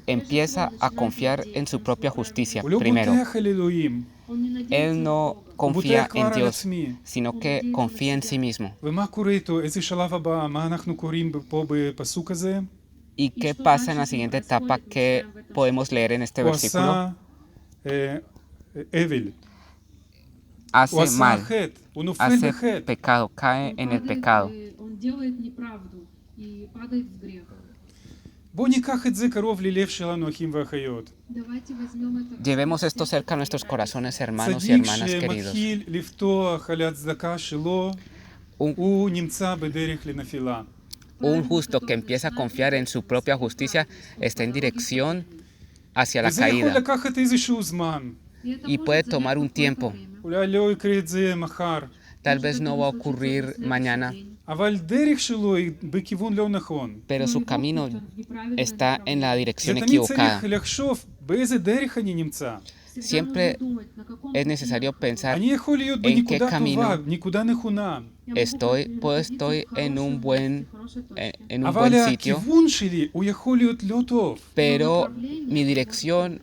Speaker 2: Empieza a confiar en su propia justicia
Speaker 1: הוא לא
Speaker 2: primero.
Speaker 1: בוטח על אלוהים,
Speaker 3: Он не надеется
Speaker 2: Él
Speaker 3: на
Speaker 2: no
Speaker 3: Бога.
Speaker 1: הוא בוטח
Speaker 2: confía
Speaker 1: כבר
Speaker 2: en
Speaker 1: על
Speaker 2: Dios,
Speaker 1: עצמי.
Speaker 2: sino que confía en sí mismo.
Speaker 1: ומה קורה איתו? איזה שלב הבא? מה אנחנו קוראים פה בפסוק הזה?
Speaker 2: ¿Y qué pasa en la siguiente etapa que podemos leer en este
Speaker 1: הוא
Speaker 2: versículo?
Speaker 1: עשה אבל, הוא
Speaker 2: Hace
Speaker 1: עשה
Speaker 2: mal,
Speaker 1: חטא, הוא נופל
Speaker 2: hace
Speaker 1: בחטא.
Speaker 2: pecado, cae en el pecado.
Speaker 3: Он делает неправду и падает в грех.
Speaker 1: בואו ניקח את זה קרוב ללב שלנו, אחים ואחיות.
Speaker 3: Давайте возьмем это.
Speaker 2: Llevemos esto cerca a nuestros corazones, hermanos y
Speaker 1: צדיק
Speaker 2: hermanas queridos.
Speaker 1: שמתחיל לפתוח על הצדקה שלו,
Speaker 2: Un,
Speaker 1: הוא נמצא בדרך לנפילה.
Speaker 2: un justo que empieza a confiar en su propia justicia está en dirección hacia la
Speaker 1: וזה יכול
Speaker 2: caída
Speaker 1: לקחת איזשהו זמן.
Speaker 2: y puede tomar un tiempo.
Speaker 1: אולי לא יקרה את זה מחר,
Speaker 2: Tal vez no va a ocurrir mañana,
Speaker 1: אבל דרך שלו היא בכיוון לא נכון.
Speaker 2: pero su camino está en la dirección
Speaker 1: ותמיד צריך
Speaker 2: equivocada.
Speaker 1: לחשוב באיזה דרך אני נמצא.
Speaker 2: Siempre es necesario pensar
Speaker 1: אני יכול להיות
Speaker 2: en qué
Speaker 1: בנקודה
Speaker 2: camino
Speaker 1: טובה, נקודה נכונה,
Speaker 2: estoy en un buen
Speaker 1: אבל
Speaker 2: sitio,
Speaker 1: הכיוון שלי הוא יכול להיות לא טוב.
Speaker 2: pero mi dirección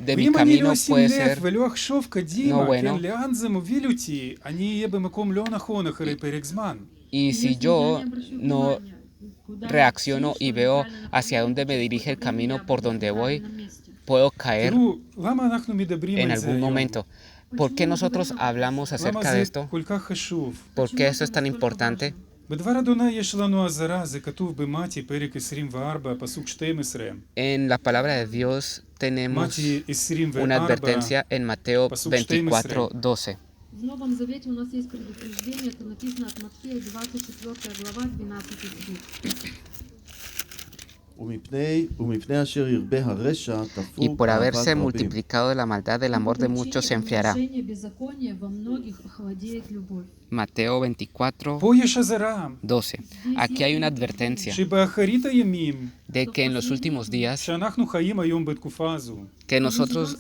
Speaker 2: de mi
Speaker 1: ואם אני לא
Speaker 2: camino
Speaker 1: אשים
Speaker 2: puede
Speaker 1: לב
Speaker 2: ser
Speaker 1: ולא אחשוב קדימה,
Speaker 2: no bueno.
Speaker 1: כן, לאן זה מוביל אותי, אני אהיה במקום לא נכון אחרי פרק זמן.
Speaker 2: Y si yo no reacciono y veo hacia dónde me dirige el camino por donde voy, puedo caer
Speaker 1: תראו, למה אנחנו מדברים
Speaker 2: en
Speaker 1: על זה
Speaker 2: algún
Speaker 1: היום?
Speaker 2: momento. ¿Por qué nosotros hablamos
Speaker 1: למה
Speaker 2: acerca de
Speaker 1: זה
Speaker 2: esto?
Speaker 1: כל כך חשוב?
Speaker 2: ¿Por qué esto es tan importante?
Speaker 1: בדבר אדוני יש לנו אזהרה, זה כתוב במתי, פרק 24, פסוק 12.
Speaker 2: En la palabra de Dios tenemos
Speaker 1: מתי
Speaker 2: una
Speaker 1: 24,
Speaker 2: advertencia en Mateo
Speaker 1: Pasuk
Speaker 2: 24:12.
Speaker 3: В Новом Завете у нас есть предупреждение, это написано от Матфея, 24 глава, 12 стих.
Speaker 4: ומפני אשר ירבה הרשע
Speaker 2: Y
Speaker 4: תפוג
Speaker 2: por
Speaker 4: אהבת
Speaker 2: haberse
Speaker 4: רבים.
Speaker 2: multiplicado la maldad, el amor de muchos se enfriará.
Speaker 3: Причине беззакония во многих охладеет любовь.
Speaker 2: Mateo 24:12.
Speaker 1: פה יש אזהרה,
Speaker 2: Aquí hay una advertencia
Speaker 1: שבאחרית הימים,
Speaker 2: de que en los últimos días,
Speaker 1: שאנחנו חיים היום בתקופה הזו,
Speaker 2: que nosotros,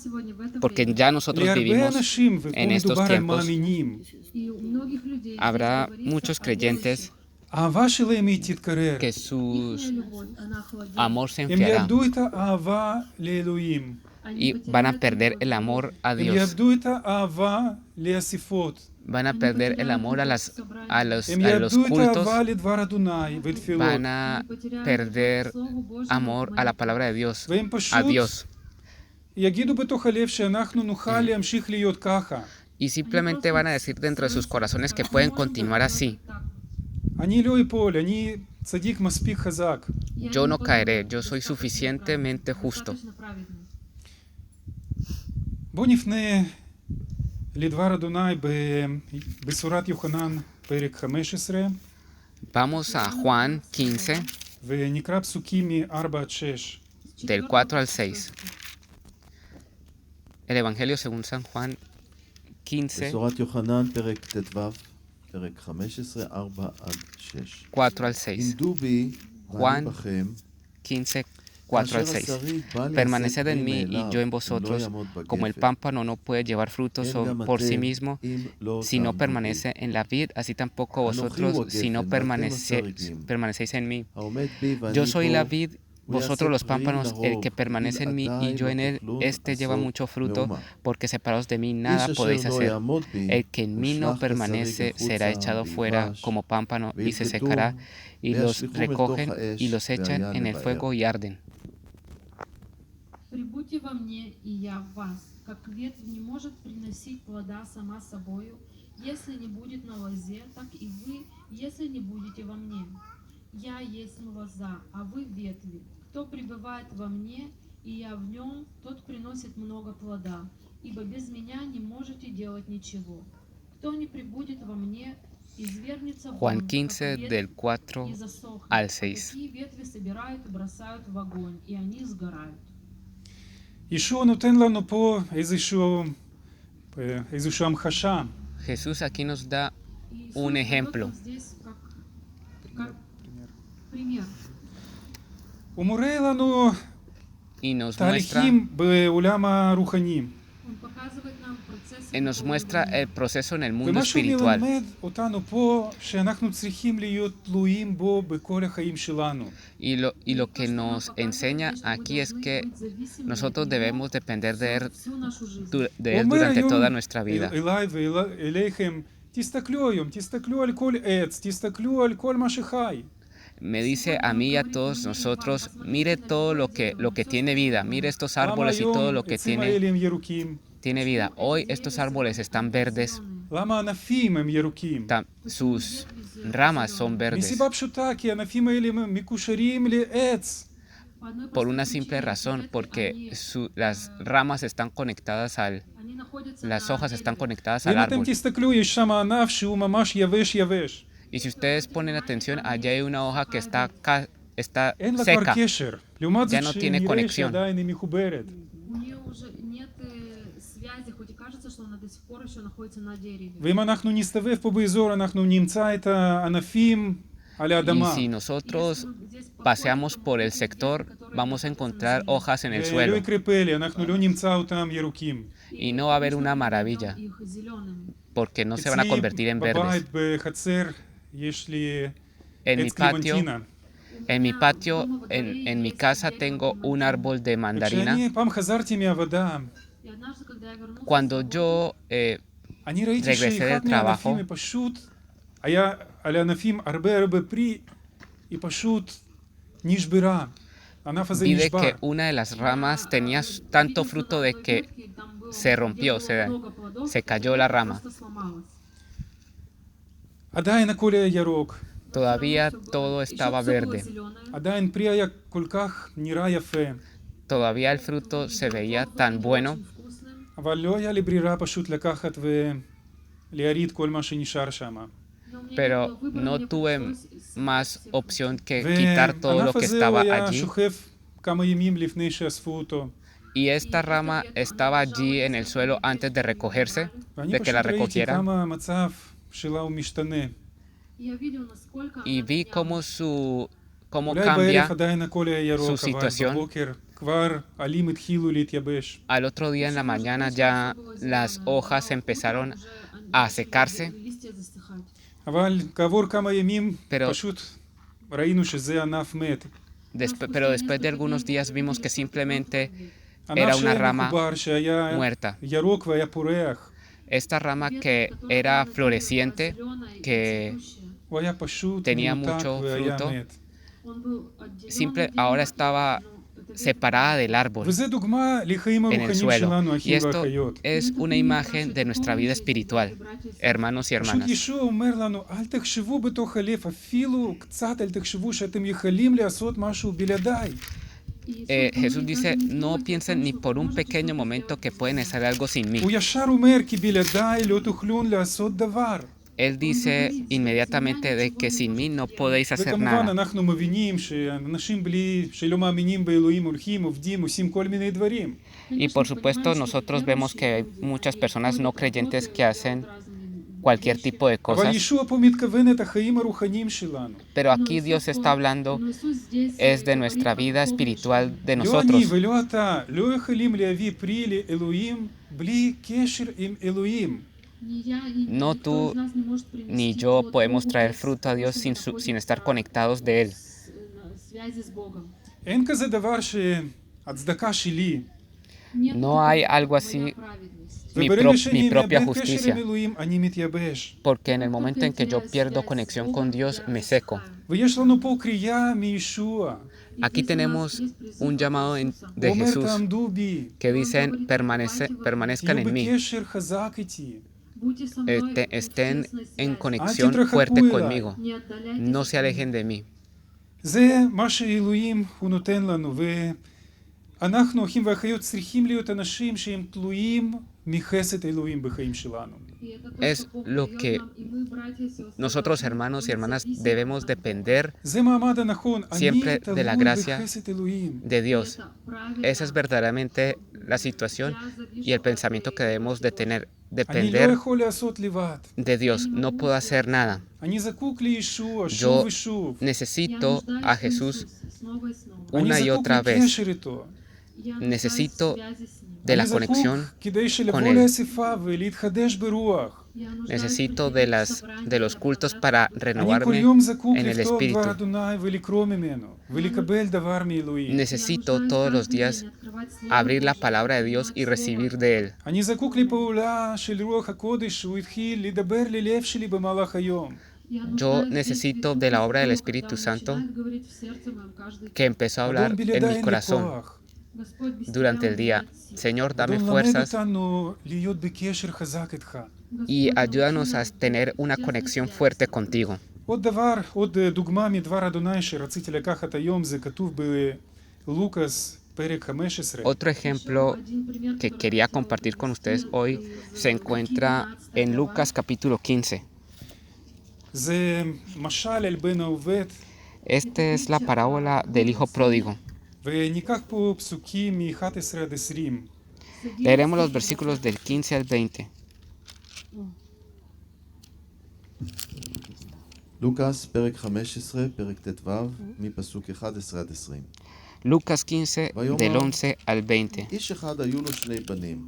Speaker 2: porque ya nosotros
Speaker 1: להרבה
Speaker 2: vivimos
Speaker 1: אנשים, ופה
Speaker 2: en estos
Speaker 1: מדובר על
Speaker 2: tiempos,
Speaker 1: מאמינים,
Speaker 3: И у многих людей
Speaker 2: habrá
Speaker 3: здесь
Speaker 2: muchos
Speaker 3: говорится о
Speaker 2: creyentes
Speaker 1: האהבה שלהם היא תתקרר.
Speaker 2: que
Speaker 3: верующих.
Speaker 2: su
Speaker 3: Ихняя любовь, она охладеет.
Speaker 2: amor se
Speaker 1: הם
Speaker 2: enfriará
Speaker 1: יאבדו את האהבה לאלוהים.
Speaker 3: Они
Speaker 2: y van a
Speaker 3: потеряют
Speaker 2: perder
Speaker 3: любовь.
Speaker 2: el amor a
Speaker 1: הם
Speaker 2: Dios,
Speaker 1: יאבדו את האהבה לאספות.
Speaker 2: van a perder el amor a los
Speaker 1: הם
Speaker 2: a los
Speaker 1: יאבדו את
Speaker 2: cultos,
Speaker 1: האהבה לדבר אדוני ולתפילות.
Speaker 2: van a
Speaker 3: Они потеряют
Speaker 2: perder
Speaker 3: Слову Божьему,
Speaker 2: amor a la palabra de Dios,
Speaker 1: והם
Speaker 2: a
Speaker 1: פשוט
Speaker 2: Dios.
Speaker 1: יגידו בתוך הלב שאנחנו נוכל להמשיך להיות ככה.
Speaker 2: Y simplemente van a decir dentro de sus corazones que pueden continuar así.
Speaker 1: אני לא אפול, אני צדיק מספיק חזק.
Speaker 2: Yo no caeré, yo soy suficientemente justo.
Speaker 1: בואו נפנה לדבר אדוני בשורת יוחנן, פרק 15,
Speaker 2: Vamos a Juan 15,
Speaker 1: ונקרא פסוקים מ-4 עד 6.
Speaker 2: del 4 al 6. El Evangelio según San Juan 15,
Speaker 4: בשורת יוחנן, פרק ט"ו, פרק 15, 4 עד 6.
Speaker 2: 4 al 6.
Speaker 4: עמדו בי,
Speaker 2: Juan
Speaker 4: ואני בכם,
Speaker 2: 15, 4 al 6. Permaneced en mí y yo en vosotros, como el pámpano no puede llevar frutos por sí mismo si no permanece en la vid, así tampoco vosotros si no permanecéis en mí. Yo soy la vid, vosotros los pámpanos, el que permanece en mí y yo en él, este lleva mucho fruto, porque separados de mí nada podéis hacer. El que en mí no permanece será echado fuera como pámpano y se secará, y los recogen y los echan en el fuego y arden.
Speaker 3: Прибудьте во мне, и я в вас, как ветвь не может приносить плода сама собою, если не будет на лозе, так и вы, если не будете во мне. Я есть лоза, а вы ветви. Кто пребывает во мне, и я в нем, тот приносит много плода, ибо без меня не можете делать ничего. Кто не прибудет во мне, извергнется вон,
Speaker 2: Juan
Speaker 3: как
Speaker 2: 15
Speaker 3: ветвь,
Speaker 2: del 4
Speaker 3: и засохнет.
Speaker 2: al
Speaker 3: А
Speaker 2: 6.
Speaker 3: такие ветви собирают и бросают в огонь, и они сгорают.
Speaker 1: ישוע נותן לנו פה איזושהי המחשה.
Speaker 2: Jesús aquí nos da
Speaker 3: И
Speaker 2: un
Speaker 3: Иисус
Speaker 2: ejemplo.
Speaker 3: дает нам здесь как пример.
Speaker 1: הוא מורה לנו
Speaker 2: Y nos muestra,
Speaker 1: תהליכים בעולם הרוחני.
Speaker 3: Он показывает нам процессы
Speaker 2: nos
Speaker 3: духовного
Speaker 2: muestra
Speaker 3: мира.
Speaker 2: el proceso en el mundo
Speaker 1: ומה שהוא
Speaker 2: espiritual.
Speaker 1: מלמד אותנו פה, שאנחנו צריכים להיות תלויים בו בכל החיים שלנו.
Speaker 2: Y lo que nos enseña aquí es que nosotros debemos depender de Él, de él
Speaker 1: אומר
Speaker 2: durante
Speaker 1: היום
Speaker 2: toda nuestra vida.
Speaker 1: אליי ואליכם, תסתכלו היום, תסתכלו על כל עץ, תסתכלו על כל מה שחי.
Speaker 2: Me dice a mí y a todos nosotros, mire todo lo que tiene vida, mire estos árboles y todo lo que
Speaker 1: העצים האלה הם ירוקים?
Speaker 2: tiene vida. Hoy estos árboles están verdes,
Speaker 1: למה הענפים הם ירוקים?
Speaker 2: sus ramas son verdes,
Speaker 1: מסיבה פשוטה, כי הענפים האלה הם מקושרים לעץ.
Speaker 2: por una simple razón, porque las ramas están conectadas las hojas están conectadas al
Speaker 1: ואם אתם
Speaker 2: árbol.
Speaker 1: תסתכלו, יש שם ענף שהוא ממש יבש.
Speaker 2: Y si ustedes ponen atención, allá hay una hoja que está
Speaker 1: אין לה כבר
Speaker 2: seca,
Speaker 1: קשר. לעומת זאת
Speaker 2: Ya no tiene
Speaker 1: שנראה
Speaker 2: conexión.
Speaker 1: שעדיין היא מחוברת.
Speaker 3: У нее уже нет связи, хоть и кажется, что она до сих пор еще находится на дереве.
Speaker 1: ואם אנחנו נסתובב פה באזור, אנחנו נמצא את הענפים על
Speaker 2: y
Speaker 1: האדמה.
Speaker 2: si nosotros paseamos por el sector, vamos a encontrar hojas en el
Speaker 1: ולא
Speaker 2: suelo,
Speaker 1: יקרה פלא, אנחנו לא נמצא אותם ירוקים.
Speaker 2: y no va a haber una maravilla,
Speaker 3: Их зелеными.
Speaker 2: porque no se van a convertir en verdes.
Speaker 1: בבית, בחצר, יש לי
Speaker 2: En mi
Speaker 1: עץ
Speaker 2: patio,
Speaker 1: קלימנטינה.
Speaker 2: en mi casa tengo un árbol de mandarina.
Speaker 1: וכשאני פעם חזרתי מהעבודה,
Speaker 3: И однажды, когда я вернулся,
Speaker 2: Cuando yo
Speaker 1: אני ראיתי
Speaker 2: regresé
Speaker 1: שאחד
Speaker 2: del trabajo,
Speaker 1: מהענפים פשוט היה על הענפים הרבה פרי, היא פשוט נשברה. הענף הזה
Speaker 2: Vi de
Speaker 1: נשבר.
Speaker 2: que una de las ramas tenía tanto fruto de que se rompió, se cayó la rama.
Speaker 1: עדיין הכל היה ירוק.
Speaker 2: Todavía todo estaba verde.
Speaker 1: עדיין פרי היה כל כך נראה יפה.
Speaker 2: Todavía el fruto se veía tan bueno,
Speaker 1: אבל לא היה לי ברירה פשוט לקחת ולהריד כל מה שנשאר שם.
Speaker 2: pero no tuve más opción que quitar todo lo
Speaker 1: והענף
Speaker 2: que
Speaker 1: הזה הוא
Speaker 2: estaba
Speaker 1: היה
Speaker 2: allí.
Speaker 1: שוכב כמה ימים לפני שאספו אותו.
Speaker 2: Y esta rama estaba allí en el suelo antes de recogerse,
Speaker 1: ואני
Speaker 2: de que
Speaker 1: פשוט
Speaker 2: la
Speaker 1: ראיתי
Speaker 2: recogieran.
Speaker 1: כמה המצב שלה הוא משתנה.
Speaker 2: Y vi cómo
Speaker 1: אולי
Speaker 2: cambia.
Speaker 1: בערב עדיין הכל היה ירוק,
Speaker 2: su
Speaker 1: אבל
Speaker 2: situación.
Speaker 1: בבוקר כבר עלים התחילו להתייבש.
Speaker 2: Al otro día en la mañana ya las hojas empezaron a secarse,
Speaker 1: אבל כעבור כמה ימים
Speaker 2: Pero-
Speaker 1: פשוט ראינו שזה ענף מת.
Speaker 2: pero después de algunos días vimos que simplemente
Speaker 1: ענף
Speaker 2: era una
Speaker 1: שהיה
Speaker 2: rama
Speaker 1: מחובר, שהיה
Speaker 2: muerta.
Speaker 1: ירוק והיה פורח.
Speaker 2: Esta rama que era floreciente, que
Speaker 1: הוא היה פשוט
Speaker 2: tenía
Speaker 1: מנותק
Speaker 2: mucho
Speaker 1: והיה
Speaker 2: fruto.
Speaker 1: מת.
Speaker 2: ahora estaba separada del árbol
Speaker 1: וזה דוגמה לחיים
Speaker 2: en el
Speaker 1: הרוחניים
Speaker 2: suelo.
Speaker 1: שלנו,
Speaker 2: Y
Speaker 1: אחים
Speaker 2: esto
Speaker 1: ואחיות.
Speaker 2: es una imagen de nuestra vida espiritual, hermanos y
Speaker 1: פשוט
Speaker 2: hermanas.
Speaker 1: ישוע אומר לנו, אל תחשבו בתוך הלב, אפילו קצת אל תחשבו שאתם יכולים לעשות משהו בלעדיי.
Speaker 2: Jesús dice, no piensen ni por un pequeño momento que pueden hacer algo sin mí.
Speaker 1: הוא ישר אומר, כי בלעדיי לא תוכלון לעשות דבר.
Speaker 2: Él dice inmediatamente de que sin mí no podéis hacer
Speaker 1: וכמובן
Speaker 2: nada.
Speaker 1: אנחנו מבינים שאנשים שלא מאמינים באלוהים הולכים, עובדים, עושים כל מיני דברים.
Speaker 2: Y por supuesto nosotros vemos que hay muchas personas no creyentes que hacen cualquier tipo de
Speaker 1: אבל
Speaker 2: cosas,
Speaker 1: ישוע פה מתכוון את החיים הרוחניים שלנו.
Speaker 2: pero aquí Dios está hablando es de nuestra vida espiritual de
Speaker 1: לא אני
Speaker 2: nosotros.
Speaker 1: ולא אתה לא יכולים להביא פרי לאלוהים בלי קשר עם אלוהים.
Speaker 2: No tú ni yo podemos traer fruto a Dios sin estar conectados de Él.
Speaker 1: אין כזה דבר שהצדקה שלי.
Speaker 2: No hay algo así, mi
Speaker 1: וברגע שאני
Speaker 2: propia
Speaker 1: מאבד קשר
Speaker 2: justicia,
Speaker 1: עם אלוהים, אני מתייבש.
Speaker 2: porque en el momento en que yo pierdo conexión con Dios, me seco.
Speaker 1: ויש לנו פה קריאה מישוע.
Speaker 2: Aquí tenemos un llamado de
Speaker 1: הוא אומר,
Speaker 2: Jesús
Speaker 1: תעמדו בי,
Speaker 2: que dicen, permanezcan
Speaker 1: תהיו
Speaker 2: en mí,
Speaker 1: בקשר חזק איתי.
Speaker 2: estén en conexión fuerte conmigo, no se alejen de mí.
Speaker 1: זה מה שאלוהים הוא נותן לנו, ואנחנו, אחים ואחיות, צריכים להיות אנשים שהם תלויים מחסד אלוהים בחיים שלנו.
Speaker 2: Es lo que nosotros, hermanos y hermanas, debemos depender
Speaker 1: זה מעמד הנכון,
Speaker 2: Siempre
Speaker 1: אני
Speaker 2: de la
Speaker 1: תלוי
Speaker 2: gracia
Speaker 1: בחסד אלוהים.
Speaker 2: de Dios. Esa es verdaderamente la situación y el pensamiento que debemos de tener,
Speaker 1: אני לא
Speaker 2: depender
Speaker 1: יכול לעשות לבד.
Speaker 2: de Dios. No puedo hacer nada.
Speaker 1: אני זקוק לישוע
Speaker 2: Yo
Speaker 1: שוב ושוב.
Speaker 2: necesito a Jesús
Speaker 1: אני
Speaker 2: una y
Speaker 1: זקוק
Speaker 2: otra vez.
Speaker 1: לקשר איתו.
Speaker 2: Necesito de la
Speaker 1: אני זקוק
Speaker 2: conexión
Speaker 1: כדי שלבוא
Speaker 2: con Él.
Speaker 1: לאספה ולהתחדש ברוח.
Speaker 2: Necesito de los cultos para
Speaker 1: אני כל
Speaker 2: renovarme
Speaker 1: יום זקוק
Speaker 2: en el
Speaker 1: לכתוב דבר
Speaker 2: espíritu.
Speaker 1: אדוני ולקרוא ממנו, ולקבל דבר מאלוהים.
Speaker 2: Necesito todos los días abrir la palabra de Dios y recibir de Él.
Speaker 1: אני זקוק לפעולה של רוח הקודש שהוא התחיל לדבר ללב שלי במהלך היום.
Speaker 2: Yo necesito de la obra del Espíritu Santo que empezó a hablar
Speaker 1: אדון
Speaker 2: en
Speaker 1: בלעדיי
Speaker 2: mi
Speaker 1: אין לי
Speaker 2: corazón
Speaker 1: כוח.
Speaker 2: durante el día. Señor, dame
Speaker 1: אדון למד
Speaker 2: fuerzas
Speaker 1: אותנו להיות בקשר חזק איתך.
Speaker 2: y ayúdanos a tener una conexión fuerte contigo.
Speaker 1: עוד דוגמה מדבר אדוני שרציתי לקחת היום, זה כתוב בלוקאס פרק 15.
Speaker 2: Otro ejemplo que quería compartir con ustedes hoy se encuentra en Lucas capítulo 15.
Speaker 1: זה משל על בן העובד,
Speaker 2: Esta es la parábola del hijo pródigo.
Speaker 1: וניקח פה פסוקים מ-11 עד 20.
Speaker 2: Leeremos los versículos del 15 al 20.
Speaker 4: לוקאס, פרק 15, פרק ט"ו, מפסוק 11 עד 20.
Speaker 2: Lucas 15 del 11 al 20.
Speaker 4: איש אחד היו לו שני בנים.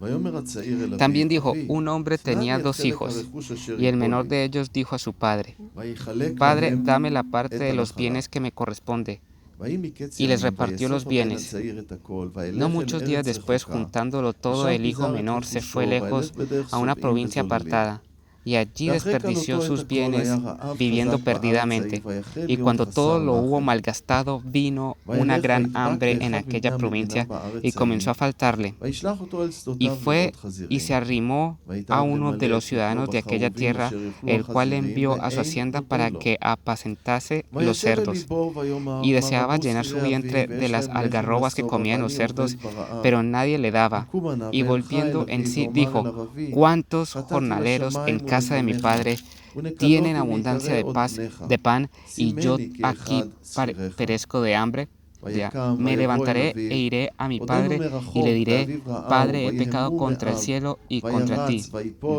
Speaker 4: ויאמר הצעיר אל אביו,
Speaker 2: También dijo,
Speaker 4: אבי,
Speaker 2: un hombre
Speaker 4: תנה
Speaker 2: tenía
Speaker 4: לי את
Speaker 2: 2
Speaker 4: חלק
Speaker 2: hijos,
Speaker 4: הרכוש אשר
Speaker 2: y el
Speaker 4: ייפול
Speaker 2: menor
Speaker 4: לי.
Speaker 2: de ellos dijo a su padre,
Speaker 4: ויחלק
Speaker 2: Padre,
Speaker 4: להם
Speaker 2: dame la
Speaker 4: את
Speaker 2: parte de los
Speaker 4: הנחלה.
Speaker 2: bienes que me corresponde.
Speaker 4: ויהי מקץ
Speaker 2: y les
Speaker 4: ימים,
Speaker 2: repartió los
Speaker 4: ויאסוף הבן
Speaker 2: bienes.
Speaker 4: הצעיר את הכל, וילך
Speaker 2: No
Speaker 4: אל
Speaker 2: muchos
Speaker 4: ארץ
Speaker 2: días después,
Speaker 4: רחוקה.
Speaker 2: juntándolo todo,
Speaker 4: ושב
Speaker 2: el hijo
Speaker 4: פיזר את
Speaker 2: menor se
Speaker 4: רכושו,
Speaker 2: fue lejos
Speaker 4: וילך בדרך
Speaker 2: a una
Speaker 4: סובעים
Speaker 2: provincia
Speaker 4: וזוללים.
Speaker 2: apartada, y allí desperdició sus bienes viviendo perdidamente. Y cuando todo lo hubo malgastado, vino una gran hambre en aquella provincia y comenzó a faltarle. Y fue y se arrimó a uno de los ciudadanos de aquella tierra, el cual envió a su hacienda para que apacentase los cerdos. Y deseaba llenar su vientre de las algarrobas que comían los cerdos, pero nadie le daba. Y volviendo en sí dijo: ¿cuántos jornaleros en casa de mi padre tienen abundancia de pan, y yo aquí perezco de hambre? Me levantaré e iré a mi padre y le diré: Padre, he pecado contra el cielo y contra ti.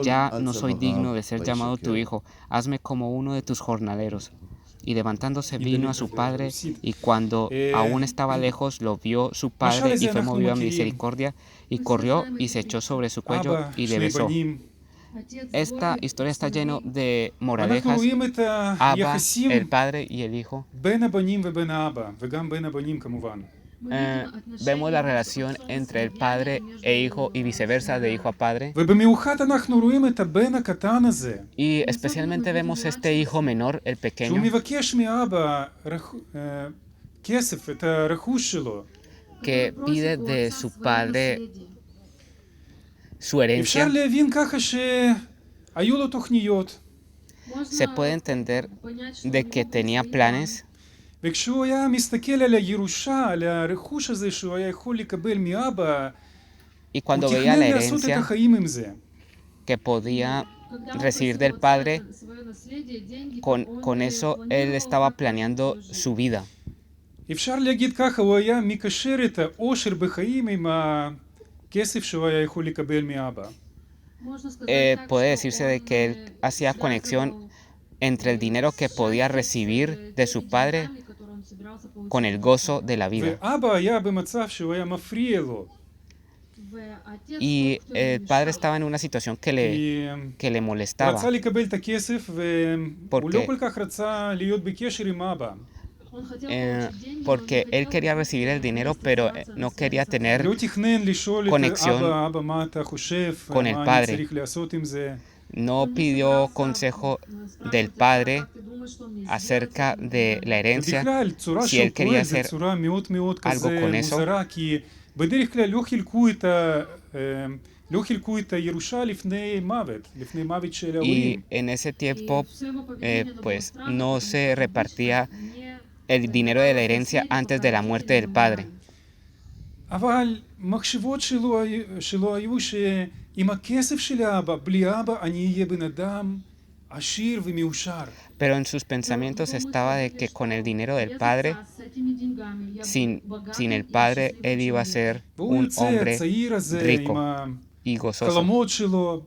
Speaker 2: Ya no soy digno de ser llamado tu hijo. Hazme como uno de tus jornaleros. Y levantándose vino a su padre, y cuando aún estaba lejos, lo vio su padre y fue movido a misericordia, y corrió y se echó sobre su cuello y le besó. Esta historia está llena de moralejas. Abba, el padre y el hijo. Vemos la relación entre el padre e hijo y viceversa, de hijo a padre. Y especialmente vemos este hijo menor, el pequeño, que pide de su padre su herencia. Se puede entender de que tenía planes,
Speaker 1: וכשהוא היה מסתכל על הירושה, על הרכוש הזה שהוא היה יכול לקבל מאבא,
Speaker 2: y
Speaker 1: הוא
Speaker 2: cuando veía
Speaker 1: תכנן
Speaker 2: la
Speaker 1: לעשות את
Speaker 2: herencia
Speaker 1: החיים עם זה.
Speaker 2: que podía recibir del padre, con eso él estaba planeando su vida.
Speaker 1: אפשר להגיד ככה, הוא היה מקשר את האושר בחיים עם הכסף שהוא היה יכול לקבל מאבא.
Speaker 2: Puede decirse de que él hacía conexión entre el dinero que podía recibir de su padre con el gozo de la vida.
Speaker 1: ואבא היה במצב שהוא היה מפריע לו.
Speaker 2: Y el padre estaba en una situación que le molestaba,
Speaker 1: רצה לקבל את הכסף והוא לא כל כך רצה להיות בקשר עם אבא.
Speaker 2: Porque él quería recibir el dinero, pero no quería tener
Speaker 1: לא תכנן לשאול את
Speaker 2: conexión
Speaker 1: אבא, מה אתה חושב,
Speaker 2: con el
Speaker 1: מה אני
Speaker 2: padre.
Speaker 1: צריך לעשות עם זה.
Speaker 2: No pidió consejo del padre acerca de la herencia,
Speaker 1: ובכלל, צורה
Speaker 2: si él
Speaker 1: שהוא
Speaker 2: quería
Speaker 1: פועל זה
Speaker 2: hacer
Speaker 1: צורה מאוד מאוד
Speaker 2: algo
Speaker 1: כזה
Speaker 2: con eso.
Speaker 1: מוזרה, כי בדרך כלל לא חילקו את הירושה לפני מוות של ההורים.
Speaker 2: Y en ese tiempo, pues no se repartía el dinero de la herencia antes de la muerte del padre.
Speaker 1: אבל מחשבות שלו היו שעם הכסף של האבא, בלי אבא אני אהיה בן אדם עשיר ומאושר.
Speaker 2: Pero en sus pensamientos estaba de que con el dinero del padre, sin el padre, él iba a ser
Speaker 1: והוא
Speaker 2: un
Speaker 1: יוצא
Speaker 2: hombre
Speaker 1: הצעיר הזה עם
Speaker 2: rico y gozoso.
Speaker 1: החלומות שלו,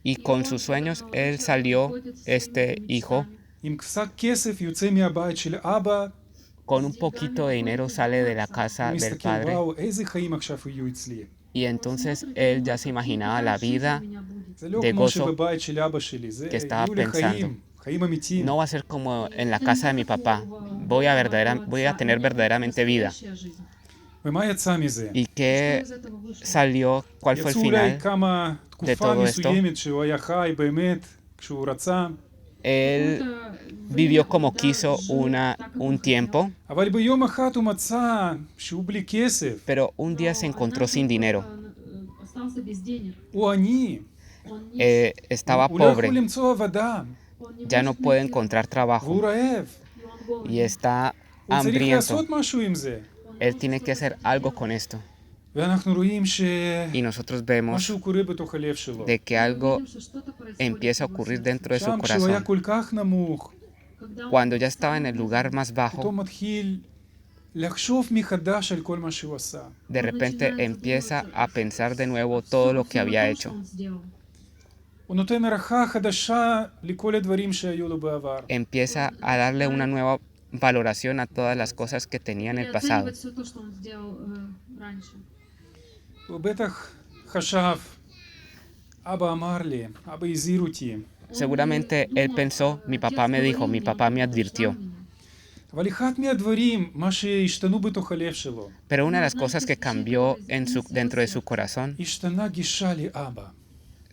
Speaker 2: Y con sus sueños, él salió, este hijo,
Speaker 1: עם קצת כסף יוצא מהבית של אבא,
Speaker 2: con un poquito de dinero sale de la casa
Speaker 1: הוא
Speaker 2: del
Speaker 1: מסתכל,
Speaker 2: padre.
Speaker 1: וואו, איזה חיים עכשיו יהיו אצלי.
Speaker 2: Y entonces él ya se imaginaba la vida
Speaker 1: זה לא
Speaker 2: de
Speaker 1: כמו
Speaker 2: gozo
Speaker 1: שבבית של אבא שלי, זה
Speaker 2: que estaba
Speaker 1: יהיו לי
Speaker 2: pensando.
Speaker 1: חיים, חיים אמיתיים.
Speaker 2: No va a ser como en la casa de mi papá. Voy a tener verdaderamente vida.
Speaker 1: ומה יצא מזה?
Speaker 2: ¿Y qué salió? ¿Cuál fue el
Speaker 1: יצאו אולי
Speaker 2: final?
Speaker 1: כמה תקופה
Speaker 2: todo esto?
Speaker 1: מסוימת שהוא היה חי באמת, כשהוא רצה,
Speaker 2: Él vivió como quiso un tiempo,
Speaker 1: אבל ביום אחד הוא מצא שהוא בלי כסף,
Speaker 2: pero un día se encontró sin dinero.
Speaker 1: הוא עני,
Speaker 2: Estaba
Speaker 1: הוא לא יכול
Speaker 2: pobre,
Speaker 1: למצוא עבודה,
Speaker 2: ya no puede encontrar
Speaker 1: והוא
Speaker 2: trabajo
Speaker 1: רעב,
Speaker 2: y está
Speaker 1: הוא צריך
Speaker 2: hambriento.
Speaker 1: לעשות משהו עם זה.
Speaker 2: Él tiene que hacer algo con esto.
Speaker 1: ואנחנו רואים
Speaker 2: Y nosotros vemos
Speaker 1: שמשהו קורה בתוך הלב שלו.
Speaker 2: de que algo empieza a ocurrir dentro de su
Speaker 1: שם כשהוא היה
Speaker 2: corazón.
Speaker 1: כל כך נמוך,
Speaker 2: Cuando ya estaba en el lugar más bajo,
Speaker 1: פתאום מתחיל לחשוב מחדש על כל מה שהוא עשה.
Speaker 2: de repente empieza a pensar de nuevo todo lo que había hecho.
Speaker 1: הוא נותן הערכה חדשה לכל הדברים שהיו לו בעבר.
Speaker 2: Empieza a darle una nueva valoración a todas las cosas que tenía en el pasado.
Speaker 1: הוא בטח חשב, אבא אמר לי, אבא הזהיר אותי.
Speaker 2: Seguramente él pensó, mi papá me dijo, mi papá me advirtió.
Speaker 1: אבל אחד מהדברים, מה שהשתנו בתוך הלב שלו,
Speaker 2: Pero una de las cosas que cambió dentro de su corazón
Speaker 1: השתנה גישה לאבא.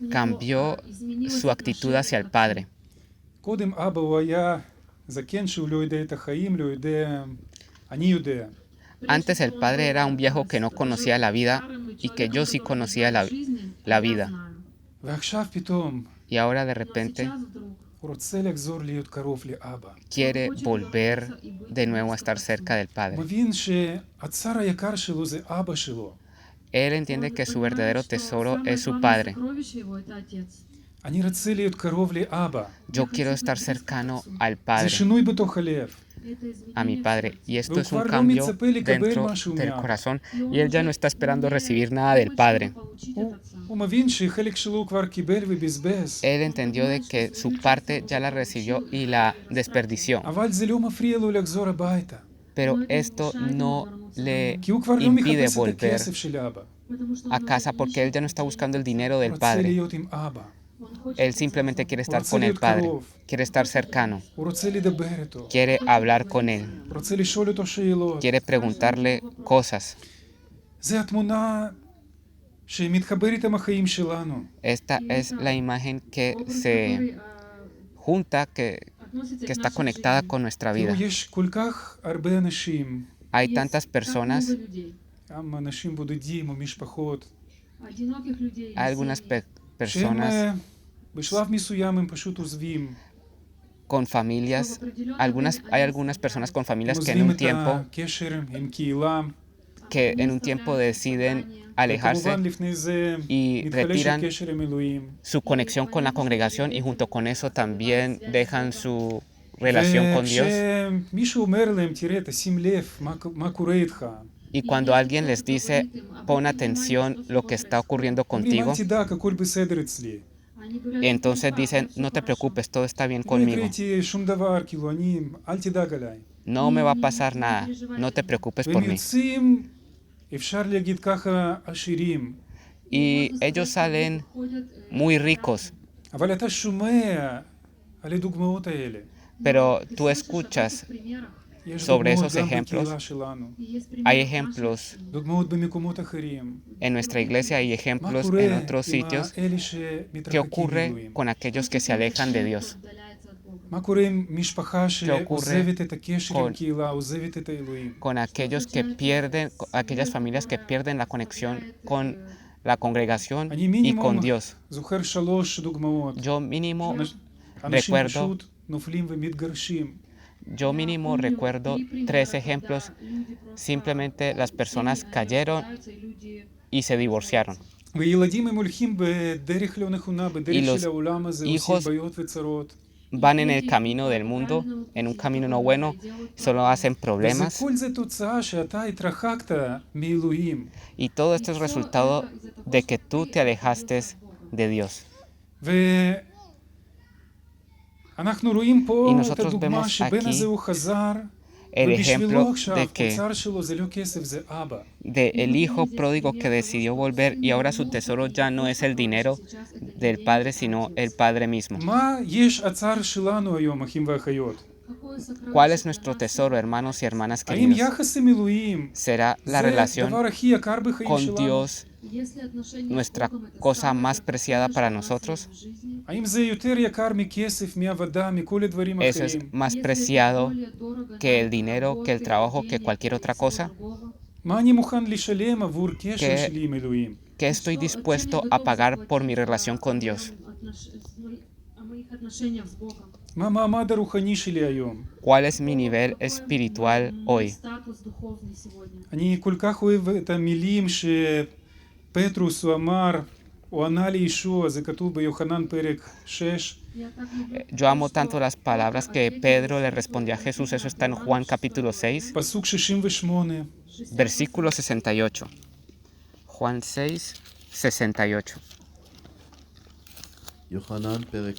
Speaker 2: cambió su actitud hacia el Padre.
Speaker 1: קודם אבא הוא היה זקן שהוא לא יודע את החיים, לא יודע, אני יודע.
Speaker 2: Antes el Padre era un viejo que no conocía la vida y que yo sí conocía la vida.
Speaker 1: ועכשיו פתאום
Speaker 2: Y ahora de repente
Speaker 1: הוא רוצה לחזור להיות קרוב לאבא.
Speaker 2: quiere volver de nuevo a estar cerca del
Speaker 1: הוא
Speaker 2: Padre.
Speaker 1: מבין שהצאר היקר שלו זה אבא שלו.
Speaker 2: Él entiende que su verdadero tesoro es su Padre.
Speaker 1: אני רוצה להיות קרוב לאבא.
Speaker 2: Yo quiero estar cercano al
Speaker 1: זה
Speaker 2: Padre,
Speaker 1: שינוי בתוך הלב.
Speaker 2: a mi Padre. Y esto es un cambio dentro del corazón. Y él ya no está esperando recibir nada del Padre.
Speaker 1: הוא מבין שחלק שלו הוא כבר קיבל ובזבז.
Speaker 2: Él entendió de que su parte ya la recibió y la desperdició.
Speaker 1: אבל זה לא מפריע לו לחזור הביתה.
Speaker 2: Pero esto no le
Speaker 1: כי הוא כבר לא
Speaker 2: impide
Speaker 1: מחפש את
Speaker 2: volver
Speaker 1: הכסף של אבא.
Speaker 2: a casa porque él ya no está buscando el dinero
Speaker 1: הוא
Speaker 2: del
Speaker 1: רוצה
Speaker 2: Padre.
Speaker 1: להיות עם אבא.
Speaker 2: Él simplemente quiere estar con el Padre, quiere estar cercano,
Speaker 1: הוא רוצה לדבר איתו.
Speaker 2: quiere hablar con él,
Speaker 1: הוא רוצה לשאול אותו שאלות.
Speaker 2: quiere preguntarle cosas.
Speaker 1: זה התמונה שמתחברת עם החיים שלנו.
Speaker 2: Esta es la imagen que se junta, que está conectada con nuestra vida.
Speaker 1: תראו, יש כל כך הרבה אנשים,
Speaker 2: Hay tantas personas,
Speaker 1: גם אנשים בודדים או משפחות,
Speaker 2: hay algunas
Speaker 1: שהם
Speaker 2: personas
Speaker 1: בשלב מסוים הם פשוט עוזבים.
Speaker 2: con familias, hay algunas personas con
Speaker 1: הם
Speaker 2: familias que
Speaker 1: עוזבים את הקשר עם קהילה.
Speaker 2: que en un tiempo deciden alejarse
Speaker 1: וכמובן לפני זה
Speaker 2: y
Speaker 1: מתחלש
Speaker 2: retiran
Speaker 1: הקשר עם אלוהים.
Speaker 2: su conexión con la congregación y junto con eso también dejan su relación con Dios.
Speaker 1: וכשמישהו אומר להם, תראה, תשים לב, מה קורה איתך?
Speaker 2: Y cuando alguien les dice, pon atención lo que está ocurriendo
Speaker 1: אומרים,
Speaker 2: contigo,
Speaker 1: אל תדאג, הכל בסדר אצלי.
Speaker 2: entonces dicen, no te preocupes, todo está bien
Speaker 1: לא
Speaker 2: conmigo.
Speaker 1: יקרה איתי שום דבר, כאילו, אל תדאג עליי.
Speaker 2: No me va a pasar nada, no te preocupes por
Speaker 1: והם
Speaker 2: mí.
Speaker 1: יוצאים, אפשר להגיד ככה, עשירים.
Speaker 2: Y ellos salen muy ricos,
Speaker 1: אבל אתה שומע על הדוגמאות האלה.
Speaker 2: pero tú escuchas
Speaker 1: יש
Speaker 2: sobre
Speaker 1: דוגמאות
Speaker 2: esos
Speaker 1: גם
Speaker 2: ejemplos.
Speaker 1: בקהילה שלנו.
Speaker 2: Hay ejemplos
Speaker 1: דוגמאות במקומות אחרים.
Speaker 2: en nuestra iglesia, hay
Speaker 1: מה
Speaker 2: ejemplos
Speaker 1: קורה
Speaker 2: en otros
Speaker 1: עם
Speaker 2: sitios.
Speaker 1: אלה
Speaker 2: ¿Qué
Speaker 1: שמתרחקים
Speaker 2: ocurre
Speaker 1: מאלוהים?
Speaker 2: con aquellos que se alejan de Dios?
Speaker 1: מה קורה עם משפחה
Speaker 2: ocurre
Speaker 1: שעוזבת את הקשר עם
Speaker 2: con-
Speaker 1: קהילה, עוזבת את האלוהים?
Speaker 2: Con aquellos que pierden, aquellas familias que pierden la conexión con la congregación
Speaker 1: אני
Speaker 2: y
Speaker 1: מינימום
Speaker 2: con Dios.
Speaker 1: זוכר 3 דוגמאות.
Speaker 2: Yo mínimo
Speaker 1: אנשים
Speaker 2: recuerdo,
Speaker 1: פשוט נופלים ומתגרשים.
Speaker 2: yo mínimo recuerdo 3 ejemplos. Simplemente las personas cayeron y se divorciaron.
Speaker 1: וילדים הם הולכים בדרך לא נכונה,
Speaker 2: Y
Speaker 1: בדרך
Speaker 2: los
Speaker 1: של העולם הזה, עושים
Speaker 2: hijos
Speaker 1: בעיות וצרות.
Speaker 2: Van en el camino del mundo, en un camino no bueno, solo hacen problemas.
Speaker 1: וכל זה תוצאה שאתה התרחקת מאלוהים.
Speaker 2: Y todo esto es resultado de que tú te alejaste de Dios.
Speaker 1: ואנחנו רואים
Speaker 2: Y
Speaker 1: פה את
Speaker 2: nosotros
Speaker 1: הדוגמה
Speaker 2: vemos
Speaker 1: שבן
Speaker 2: aquí
Speaker 1: הזה הוא חזר,
Speaker 2: El
Speaker 1: ובשבילו
Speaker 2: ejemplo
Speaker 1: עכשיו
Speaker 2: de que
Speaker 1: האוצר שלו זה לא כסף, זה אבא.
Speaker 2: del hijo pródigo que decidió volver y ahora su tesoro ya no es el dinero del padre, sino el padre mismo.
Speaker 1: מה יש הצער שלנו היום, אחים ואחיות?
Speaker 2: ¿Cuál es nuestro tesoro, hermanos y hermanas
Speaker 1: האם
Speaker 2: queridos?
Speaker 1: יחס עם אלוהים
Speaker 2: ¿Será la
Speaker 1: זה
Speaker 2: relación
Speaker 1: הדבר הכי יקר בחיים
Speaker 2: con
Speaker 1: שלנו?
Speaker 2: Dios nuestra cosa más preciada para nosotros?
Speaker 1: האם זה יותר יקר מכסף, מעבודה, מכל הדברים
Speaker 2: ¿Eso es
Speaker 1: אחרים?
Speaker 2: más preciado que el dinero, que el trabajo, que cualquier otra cosa?
Speaker 1: מה אני מוכן לשלם עבור קשר
Speaker 2: que-
Speaker 1: שלי עם אלוהים?
Speaker 2: ¿Qué estoy dispuesto a pagar por mi relación con Dios?
Speaker 1: מה המעמד הרוחני שלי היום?
Speaker 2: ¿Cuál es mi nivel espiritual hoy?
Speaker 1: אני כל כך אוהב את המילים שפטרוס הוא אמר, הוא ענה לישוע, זה כתוב ביוחנן פרק 6,
Speaker 2: Yo amo tanto las palabras que Pedro le respondió a Jesús, eso está en Juan capítulo 6,
Speaker 1: פסוק 68.
Speaker 2: versículo 68. Juan 6, 68.
Speaker 4: יוחנן פרק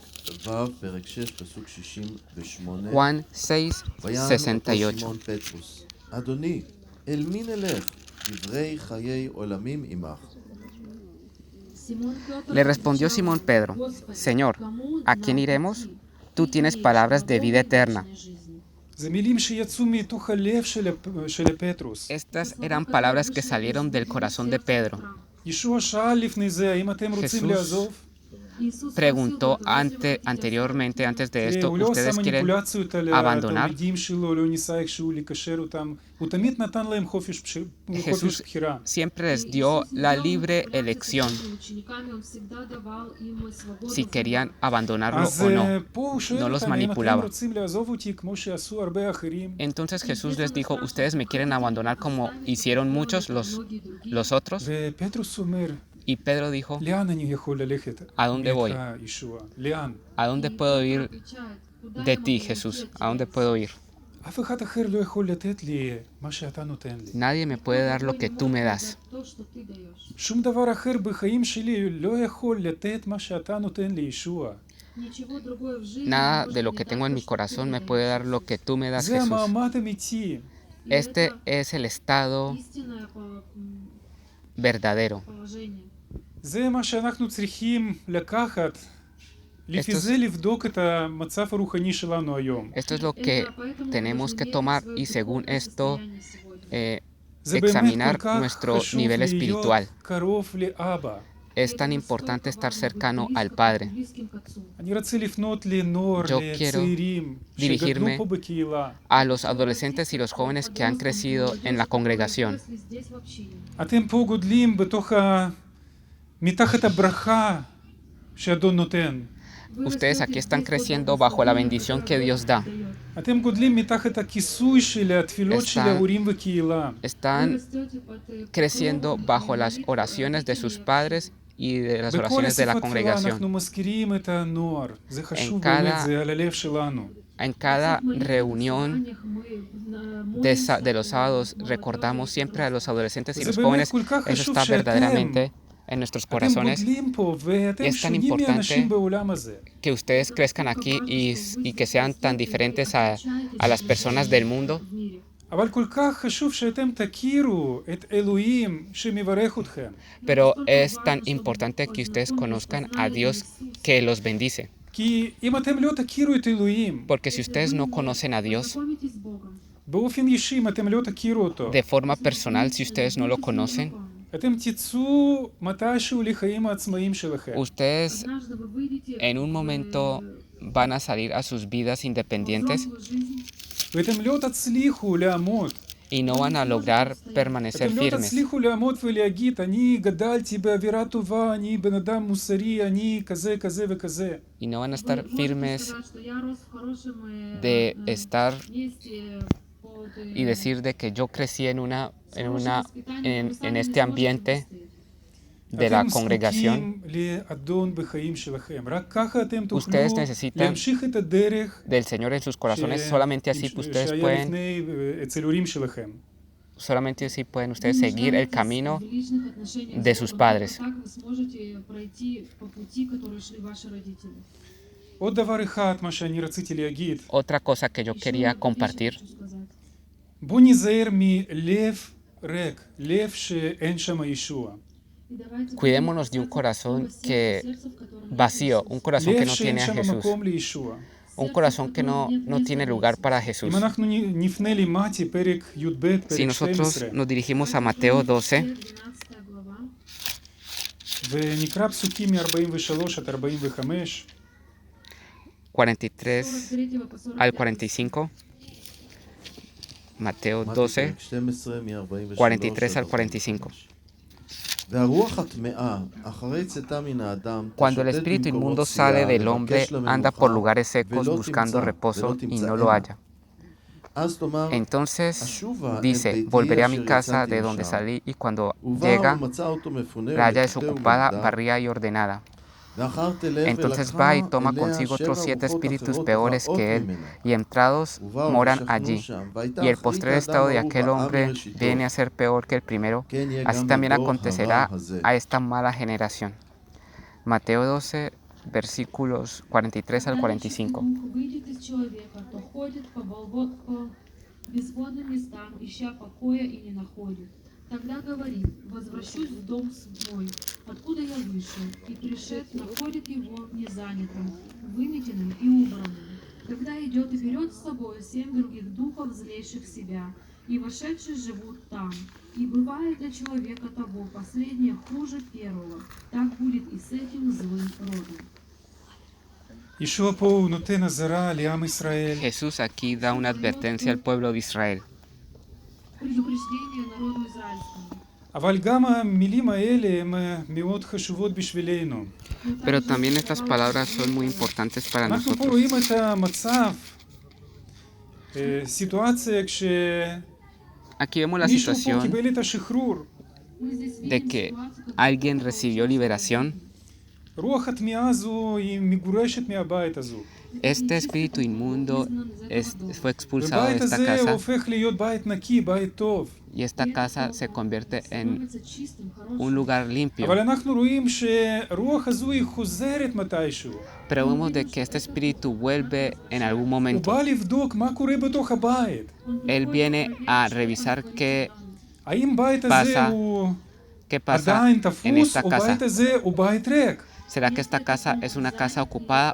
Speaker 4: ו', פרק 6, פסוק 68.
Speaker 2: Juan 6,
Speaker 4: ויען אותו
Speaker 2: 68.
Speaker 4: שמעון פטרוס, אדוני, אל מי נלך? דברי חיי עולמים עמך.
Speaker 2: Le respondió Simón Pedro, Señor, ¿a quién iremos? Tú tienes palabras de vida eterna.
Speaker 1: זה מילים שיצאו מתוך הלב של פטרוס.
Speaker 2: Estas eran palabras que salieron del corazón de Pedro.
Speaker 1: ישוע שאל לפני זה, האם אתם רוצים
Speaker 2: Jesús
Speaker 1: לעזוב?
Speaker 3: Иисус
Speaker 2: preguntó
Speaker 3: спросил догадливых
Speaker 2: anteriormente, antes de esto,
Speaker 1: הוא לא עושה
Speaker 2: ¿ustedes quieren
Speaker 1: מניפולציות על
Speaker 2: abandonar?
Speaker 1: התלמידים שלו, לא ניסה איכשהו לקשר אותם, הוא תמיד נתן להם חופש
Speaker 2: Jesús
Speaker 1: בחירה.
Speaker 2: siempre les
Speaker 3: И
Speaker 2: dio
Speaker 3: Иисус не
Speaker 2: la
Speaker 3: делал
Speaker 2: libre
Speaker 3: манипуляций с
Speaker 2: elección
Speaker 3: своими учениками, Он всегда давал им свободу
Speaker 2: si
Speaker 3: выбора.
Speaker 2: querían abandonarlo
Speaker 1: אז
Speaker 2: o no.
Speaker 1: פה הוא שואל
Speaker 2: No los
Speaker 1: אותם, האם אתם
Speaker 2: manipulaba.
Speaker 1: רוצים לעזוב אותי כמו שעשו הרבה אחרים?
Speaker 2: Entonces Jesús les dijo, ¿ustedes me quieren abandonar como hicieron muchos los otros?
Speaker 1: ופטרוס אומר,
Speaker 2: Y Pedro dijo,
Speaker 1: לאן אני יכול ללכת?
Speaker 2: ¿A dónde voy?
Speaker 1: מאיתך, ישוע? לאן?
Speaker 2: ¿a dónde
Speaker 3: И
Speaker 2: puedo
Speaker 3: Петр
Speaker 2: ir
Speaker 3: отвечает, «Куда
Speaker 2: de
Speaker 3: я
Speaker 2: ti,
Speaker 3: могу
Speaker 2: Jesús?
Speaker 3: лететь,
Speaker 2: ¿A dónde
Speaker 3: Отец?»
Speaker 2: puedo ir?
Speaker 1: אף אחד אחר לא יכול לתת לי מה שאתה נותן לי.
Speaker 2: Nadie me puede dar lo que tú me das.
Speaker 3: То, что ты даешь.
Speaker 1: שום דבר אחר בחיים שלי לא יכול לתת מה שאתה נותן לי, ישוע.
Speaker 3: Ничего другое в жизни
Speaker 2: Nada
Speaker 3: не
Speaker 2: de lo
Speaker 3: может
Speaker 2: que
Speaker 3: мне
Speaker 2: tengo en
Speaker 3: дать
Speaker 2: mi
Speaker 3: то, что ты
Speaker 2: corazón me
Speaker 3: мне
Speaker 2: puede
Speaker 3: даешь,
Speaker 2: dar lo que tú me das,
Speaker 1: זה
Speaker 2: Jesús.
Speaker 1: המעמד אמיתי.
Speaker 3: И
Speaker 2: Este
Speaker 3: это
Speaker 2: es el estado
Speaker 3: истинное
Speaker 2: verdadero.
Speaker 3: положение.
Speaker 1: זה מה שאנחנו צריכים לקחת, לפי זה לבדוק את המצב הרוחני שלנו היום.
Speaker 2: Esto es lo que tenemos que tomar y según esto
Speaker 1: זה באמת
Speaker 2: examinar
Speaker 1: כל כך
Speaker 2: nuestro
Speaker 1: חשוב
Speaker 2: nivel
Speaker 1: להיות
Speaker 2: espiritual.
Speaker 1: קרוב לאבא.
Speaker 2: Es tan importante estar cercano al Padre.
Speaker 1: אני רוצה לפנות לנוער,
Speaker 2: Yo quiero
Speaker 1: לצעירים, שגדלו
Speaker 2: dirigirme
Speaker 1: פה בקהילה.
Speaker 2: a los adolescentes y los jóvenes que han crecido en la congregación.
Speaker 1: אתם פה גודלים מתחת הברכה שאדון נותן.
Speaker 2: Ustedes aquí están creciendo bajo la bendición que Dios da.
Speaker 1: אתם גודלים מתחת הכיסוי של התפילות של ההורים וקהילה.
Speaker 2: Están creciendo bajo las oraciones de sus padres y de las
Speaker 1: בכל
Speaker 2: oraciones de la
Speaker 1: אספות תפילה אנחנו
Speaker 2: congregación.
Speaker 1: מזכירים את הנוער. זה חשוב
Speaker 2: cada-
Speaker 1: באמת, זה על הלב שלנו.
Speaker 2: En cada reunión de los sábados recordamos siempre a los adolescentes y
Speaker 1: זה
Speaker 2: los
Speaker 1: באמת
Speaker 2: jóvenes.
Speaker 1: כל כך
Speaker 2: Eso
Speaker 1: חשוב
Speaker 2: está
Speaker 1: שאתם
Speaker 2: verdaderamente en nuestros
Speaker 1: אתם
Speaker 2: corazones,
Speaker 1: גודלים פה ואתם
Speaker 2: y es tan
Speaker 1: שונים
Speaker 2: importante
Speaker 1: מאנשים בעולם הזה.
Speaker 2: que ustedes crezcan aquí y que sean tan diferentes a las personas del mundo.
Speaker 1: אבל כל כך חשוב שאתם תכירו את אלוהים שמברך אתכם.
Speaker 2: Pero es tan importante que ustedes conozcan a Dios que los bendice.
Speaker 1: כי אם אתם לא תכירו את אלוהים,
Speaker 2: Porque si ustedes no conocen a Dios
Speaker 1: באופן אישי, אם אתם לא תכירו אותו,
Speaker 2: de forma personal, si ustedes no lo conocen,
Speaker 1: אתם תצאו מתישהו לחיים העצמאיים שלכם.
Speaker 2: ustedes en un momento van a salir a sus vidas independientes
Speaker 1: ואתם לא תצליחו לעמוד.
Speaker 2: y no van a lograr permanecer
Speaker 1: אתם לא
Speaker 2: firmes.
Speaker 1: תצליחו לעמוד ולהגיד, אני גדלתי באווירה טובה, אני בן אדם מוסרי, אני כזה, כזה וכזה.
Speaker 2: Y no van a estar firmes de estar y decir de que yo crecí en este ambiente de la
Speaker 1: אתם
Speaker 2: congregación.
Speaker 1: זקוקים לאדון בחיים שלכם. רק ככה אתם תוכלו
Speaker 2: Ustedes necesitan
Speaker 1: להמשיך את הדרך
Speaker 2: Del Señor en sus corazones, solamente así ustedes
Speaker 1: שהיה
Speaker 2: pueden,
Speaker 1: לפני אצל ההורים שלכם.
Speaker 2: solamente así pueden ustedes seguir el camino de sus padres.
Speaker 1: עוד דבר אחד, מה שאני רציתי להגיד,
Speaker 2: Otra cosa que yo quería compartir,
Speaker 1: בוא ניזהר מלב ריק, לב שאין שם ישוע.
Speaker 2: cuidémonos de un corazón vacío, un corazón que
Speaker 1: לב
Speaker 2: no
Speaker 1: שאין
Speaker 2: tiene a
Speaker 1: שם
Speaker 2: Jesús,
Speaker 1: מקום לישוע.
Speaker 2: un corazón que no tiene lugar para Jesús.
Speaker 1: אם אנחנו נפנה למתי, פרק י"ב,
Speaker 2: Si
Speaker 1: פרק
Speaker 2: nosotros
Speaker 1: 12,
Speaker 2: nos dirigimos a Mateo 12,
Speaker 1: ונקרא פסוקים מ-43 עד 45,
Speaker 2: 43 al 45, Mateo 12, 43 al 45.
Speaker 4: והרוח הטמאה, אחרי צאתה מן האדם,
Speaker 2: Cuando el
Speaker 4: תשוטט
Speaker 2: espíritu
Speaker 4: במקומות
Speaker 2: inmundo sale
Speaker 4: צייה,
Speaker 2: del hombre,
Speaker 4: לבקש לה
Speaker 2: anda
Speaker 4: מנוחה,
Speaker 2: por lugares secos
Speaker 4: ולא
Speaker 2: buscando
Speaker 4: תמצא,
Speaker 2: reposo
Speaker 4: ולא
Speaker 2: y no
Speaker 4: תמצאנה.
Speaker 2: lo halla.
Speaker 4: אז תאמר,
Speaker 2: Entonces
Speaker 4: אשובה אל
Speaker 2: dice,
Speaker 4: ביתי
Speaker 2: volveré a mi
Speaker 4: אשר
Speaker 2: casa
Speaker 4: יצאתי
Speaker 2: de donde
Speaker 4: משם.
Speaker 2: salí, y cuando
Speaker 4: ובא
Speaker 2: llega,
Speaker 4: ומצא אותו מפונה
Speaker 2: la halla
Speaker 4: ולקטה
Speaker 2: desocupada,
Speaker 4: ומורדה,
Speaker 2: barrida y ordenada.
Speaker 4: ואחר תלך
Speaker 2: Entonces
Speaker 4: ולקחה
Speaker 2: va y toma
Speaker 4: אליה
Speaker 2: consigo otros 7
Speaker 4: 7
Speaker 2: espíritus
Speaker 4: רוחות
Speaker 2: peores
Speaker 4: אחרות
Speaker 2: que él,
Speaker 4: ממנה.
Speaker 2: y entrados
Speaker 4: ובאו
Speaker 2: moran
Speaker 4: ושכנו
Speaker 2: allí.
Speaker 4: שם, והייתה
Speaker 2: Y el
Speaker 4: אחרית
Speaker 2: postrer
Speaker 4: האדם
Speaker 2: estado de
Speaker 4: ההוא
Speaker 2: aquel
Speaker 4: רעה
Speaker 2: hombre
Speaker 4: מראשיתו.
Speaker 2: viene a ser peor que el primero.
Speaker 4: כן יהיה
Speaker 2: Así
Speaker 4: גם
Speaker 2: también
Speaker 4: לדור
Speaker 2: acontecerá
Speaker 4: הרע הזה.
Speaker 2: a esta mala generación. Mateo 12, versículos 43 al 45.
Speaker 3: Выйдет из человека, то ходит по безводным местам, ища покоя и не находит. Тогда говорит, возвращусь в дом свой, откуда я вышел, и пришед находит его незанятым, выметенным и убранным. Тогда идет и берет с собой 7 других духов, злейших себя, и вошедшие живут там. И бывает для человека того последнее хуже первого. Так будет и с этим злым родом.
Speaker 1: ישוע פה הוא נותן אזהרה לעם ישראל.
Speaker 2: Jesús aquí da una advertencia al pueblo de Israel.
Speaker 3: Предупреждение народу израильскому.
Speaker 1: אבל גם המילים האלה הן מאוד חשובות בשבילנו.
Speaker 2: Pero también estas palabras son muy importantes para
Speaker 1: אנחנו פה
Speaker 2: nosotros.
Speaker 1: רואים את המצב, סיטואציה
Speaker 2: Aquí vemos la
Speaker 1: כשמישהו פה
Speaker 2: situación
Speaker 1: קיבל את השחרור.
Speaker 3: Мы здесь
Speaker 2: de
Speaker 3: видим
Speaker 2: que
Speaker 3: ситуацию, когда
Speaker 2: alguien recibió liberación.
Speaker 1: רוח התמיהה הזו היא מגורשת מהבית הזו.
Speaker 2: Este espíritu inmundo fue expulsado de
Speaker 1: ובית
Speaker 2: esta
Speaker 1: הזה
Speaker 2: casa
Speaker 1: הופך להיות בית נקי, בית טוב.
Speaker 2: y esta casa se convierte en
Speaker 3: становится чистым, хорошим.
Speaker 2: un lugar limpio.
Speaker 1: אבל אנחנו רואים שהרוח הזו היא חוזרת מתישהו.
Speaker 2: Pero vemos de que este espíritu vuelve en algún
Speaker 1: הוא
Speaker 2: momento.
Speaker 1: בא לבדוק מה קורה בתוך הבית.
Speaker 2: Él viene a revisar
Speaker 1: האם בית
Speaker 2: pasa
Speaker 1: הזה הוא
Speaker 2: qué pasa
Speaker 1: עדיין
Speaker 2: en
Speaker 1: תפוס,
Speaker 2: esta
Speaker 1: או
Speaker 2: casa.
Speaker 1: בית הזה הוא בית ריק.
Speaker 2: ¿Será que esta casa es una casa ocupada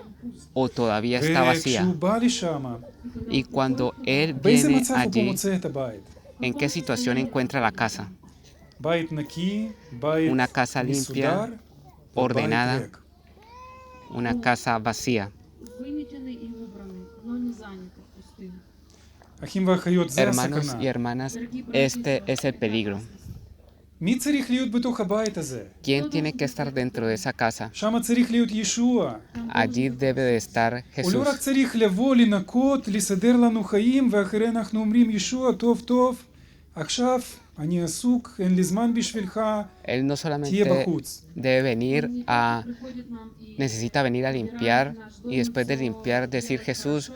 Speaker 2: o todavía está vacía?
Speaker 1: וכשהוא בא לשם,
Speaker 2: Y cuando él
Speaker 1: באיזה
Speaker 2: viene
Speaker 1: מצב הוא פה
Speaker 2: allí,
Speaker 1: מוצא את הבית?
Speaker 2: ¿en qué situación encuentra la casa?
Speaker 1: בית נקי, בית
Speaker 2: Una casa
Speaker 1: מסודר,
Speaker 2: limpia,
Speaker 1: ובית
Speaker 2: ordenada,
Speaker 1: ריק.
Speaker 2: una casa vacía.
Speaker 3: Выметенный и убранный, но не занятый, пустым.
Speaker 1: אחים ואחיות, זה
Speaker 2: Hermanos y
Speaker 1: הסכנה.
Speaker 2: hermanas, este es el peligro.
Speaker 1: מי צריך להיות בתוך הבית הזה?
Speaker 2: ¿Quién tiene que estar dentro de esa casa?
Speaker 1: שם צריך להיות ישוע.
Speaker 2: Allí debe de estar
Speaker 1: הוא לא רק
Speaker 2: Jesús.
Speaker 1: צריך לבוא, לנקות, לסדר לנו חיים, ואחרי אנחנו אומרים, ישוע, טוב, טוב, עכשיו אני עסוק, אין לי זמן בשבילך,
Speaker 2: Él no
Speaker 1: תהיה
Speaker 2: solamente
Speaker 1: בחוץ.
Speaker 2: debe venir a,
Speaker 3: Приходит нам и
Speaker 2: necesita venir a limpiar y después de limpiar decir Jesús,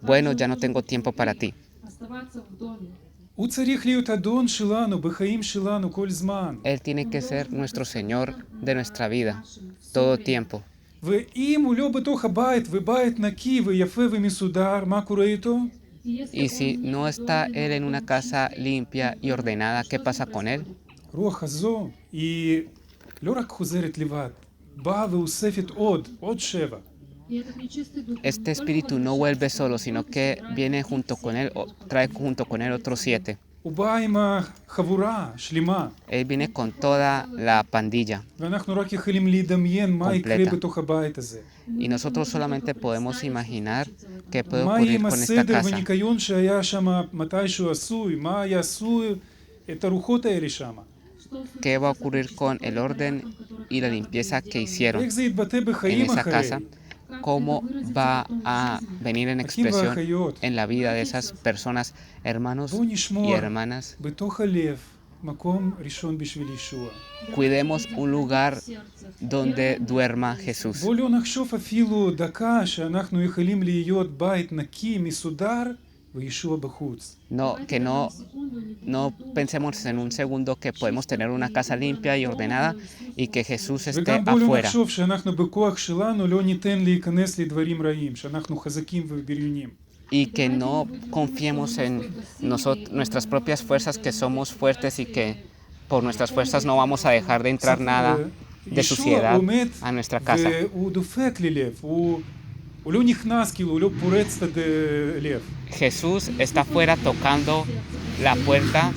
Speaker 2: bueno, ya no tengo tiempo para ti.
Speaker 3: оставаться в доме.
Speaker 1: הוא צריך להיות אדון שלנו, בחיים שלנו, כל זמן.
Speaker 2: Él tiene que ser nuestro Señor de nuestra vida, todo tiempo.
Speaker 1: ואם הוא לא בתוך הבית, ובית נקי ויפה ומסודר, מה קורה איתו?
Speaker 2: Y si no está Él en una casa limpia y ordenada, ¿qué pasa con Él?
Speaker 1: רוח הזו היא לא רק חוזרת לבד, באה ואוספת עוד 7.
Speaker 3: И этот нечистый дух,
Speaker 2: Este espíritu no vuelve solo, sino que viene junto con Él, o trae junto con Él otros 7.
Speaker 1: הוא בא עם החבורה שלמה,
Speaker 2: Él viene con toda la pandilla
Speaker 1: ואנחנו רק יכולים לדמיין מה יקרה
Speaker 2: Completa.
Speaker 1: בתוך הבית הזה.
Speaker 2: y nosotros solamente podemos imaginar qué puede
Speaker 1: מה
Speaker 2: ocurrir
Speaker 1: עם
Speaker 2: con esta
Speaker 1: הסדר
Speaker 2: casa.
Speaker 1: והניקיון שהיה שם מתישהו עשוי, מה יעשו את הרוחות האלה שם.
Speaker 2: ¿Qué va a ocurrir con el orden y la limpieza que hicieron
Speaker 1: איך זה יתבטא
Speaker 2: en
Speaker 1: בחיים
Speaker 2: esa
Speaker 1: אחרי.
Speaker 2: casa? ¿Cómo va a venir en
Speaker 1: אחים
Speaker 2: expresión
Speaker 1: ואחיות,
Speaker 2: en la vida de esas personas, hermanos
Speaker 1: בואו
Speaker 2: y
Speaker 1: נשמור
Speaker 2: hermanas?
Speaker 1: בתוך הלב מקום ראשון בשביל ישוע.
Speaker 2: Cuidemos un lugar donde duerma Jesús.
Speaker 1: בואו לא נחשוב אפילו דקה שאנחנו יכולים להיות בית נקי, מסודר, וישוע בחוץ.
Speaker 2: No, que no pensemos en un segundo que podemos tener una casa limpia y ordenada y que Jesús esté
Speaker 1: וגם בואו לא
Speaker 2: afuera.
Speaker 1: נחשוב שאנחנו בכוח שלנו לא ניתן להיכנס לדברים רעים, שאנחנו חזקים ובריונים.
Speaker 2: Y que no confiemos en nuestras propias fuerzas, que somos fuertes y que por nuestras fuerzas no vamos a dejar de entrar nada de
Speaker 1: ישוע
Speaker 2: suciedad
Speaker 1: עומד
Speaker 2: a nuestra casa.
Speaker 1: והוא דופק לי לב, הוא לא נכנס, כאילו, הוא לא פורץ את הלב.
Speaker 2: Jesús está afuera tocando la puerta,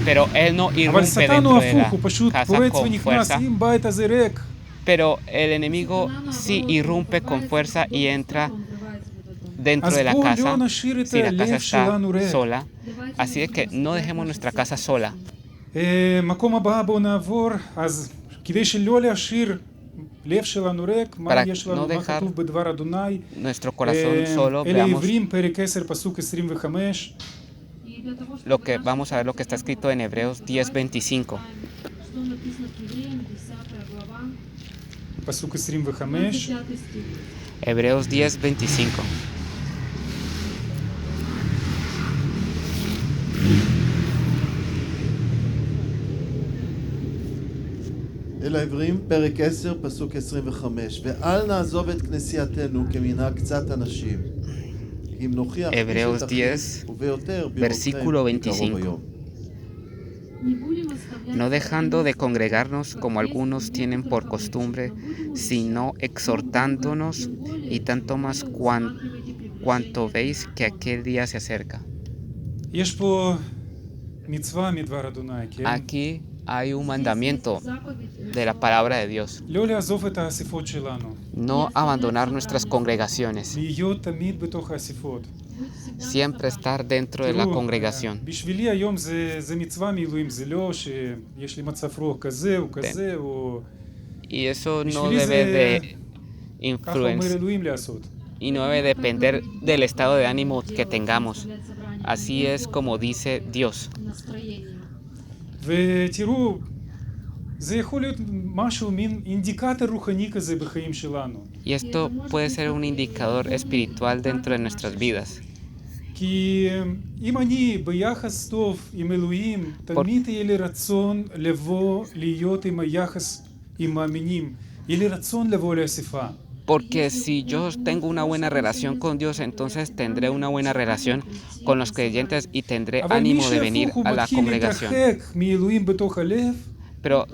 Speaker 2: pero Él no
Speaker 1: אבל
Speaker 2: irrumpe
Speaker 1: שטן הוא
Speaker 2: dentro de
Speaker 1: הפוך,
Speaker 2: la
Speaker 1: הוא פשוט
Speaker 2: casa
Speaker 1: פורץ
Speaker 2: con
Speaker 1: ונכנס,
Speaker 2: fuerza.
Speaker 1: אם בית הזה ריק,
Speaker 2: Pero el enemigo sí irrumpe con fuerza y entra dentro
Speaker 1: אז
Speaker 2: de la
Speaker 1: בואו לא
Speaker 2: casa
Speaker 1: נשאיר את
Speaker 2: si la casa
Speaker 1: הלב שלנו
Speaker 2: está
Speaker 1: ריק.
Speaker 2: sola. Así es que no dejemos nuestra casa sola.
Speaker 1: מקום הבא בואו נעבור, אז כדי שלא להשאיר לב שלנו ריק, מה
Speaker 2: Para
Speaker 1: יש
Speaker 2: no
Speaker 1: לנו, מה
Speaker 2: dejar
Speaker 1: כתוב בדבר אדוני,
Speaker 2: Nuestro corazón solo,
Speaker 1: אלה
Speaker 2: veamos
Speaker 1: עברים, פרק 10, פסוק 25,
Speaker 3: И для того, чтобы
Speaker 2: lo que vamos a ver lo que está escrito en Hebreos 10:25.
Speaker 3: что написано к Евреям, 10 глава,
Speaker 1: פסוק 25,
Speaker 3: 10 стих.
Speaker 2: Hebreos 10:25.
Speaker 4: אל העברים, פרק 10, פסוק 25. ואל נעזוב את כנסייתנו כמנהג קצת אנשים. אם נוכיח איש
Speaker 2: Hebreos
Speaker 4: את אחיו,
Speaker 2: 10,
Speaker 4: וביותר
Speaker 2: versículo
Speaker 4: בראותכם בקרוב
Speaker 2: 25.
Speaker 4: היום.
Speaker 3: Не будем оставлять
Speaker 2: No dejando de congregarnos como algunos tienen por costumbre, sino exhortándonos y tanto más cuanto veis que aquel día se acerca.
Speaker 1: יש פה מצווה מדבר אדוני, כן?
Speaker 2: Aquí hay un mandamiento
Speaker 3: Заповедь
Speaker 2: de la palabra de Dios.
Speaker 1: לא לעזוב את האספות שלנו,
Speaker 2: No abandonar nuestras congregaciones.
Speaker 1: להיות תמיד בתוך האספות.
Speaker 2: Siempre estar dentro de la
Speaker 1: תראו,
Speaker 2: congregación.
Speaker 1: בשבילי היום זה מצווה מאלוהים, זה לא שיש לי מצב רוח כזה או כזה, או...
Speaker 2: Y eso no
Speaker 1: בשבילי
Speaker 2: debe de
Speaker 1: ככה אומר
Speaker 2: influenciar
Speaker 1: אלוהים לעשות.
Speaker 2: y no debe depender del estado de ánimo que tengamos. Así es como dice Dios.
Speaker 3: настроение.
Speaker 1: ותראו, זה יכול להיות משהו, מין אינדיקטור רוחני כזה בחיים שלנו.
Speaker 2: Y esto puede ser un indicador espiritual dentro de nuestras vidas.
Speaker 1: כי אם אני ביחס טוב עם אלוהים, תמיד יהיה לי רצון לבוא, להיות עם היחס עם מאמינים. יהיה לי רצון לבוא לאספה.
Speaker 2: Porque si yo tengo una buena relación con Dios, entonces tendré una buena relación con los creyentes y tendré
Speaker 1: אבל מי
Speaker 2: ánimo de venir
Speaker 1: שהפוך הוא
Speaker 2: a la
Speaker 1: מתחיל
Speaker 2: congregación.
Speaker 1: להתרחק מאלוהים בתוך הלב,
Speaker 2: Pero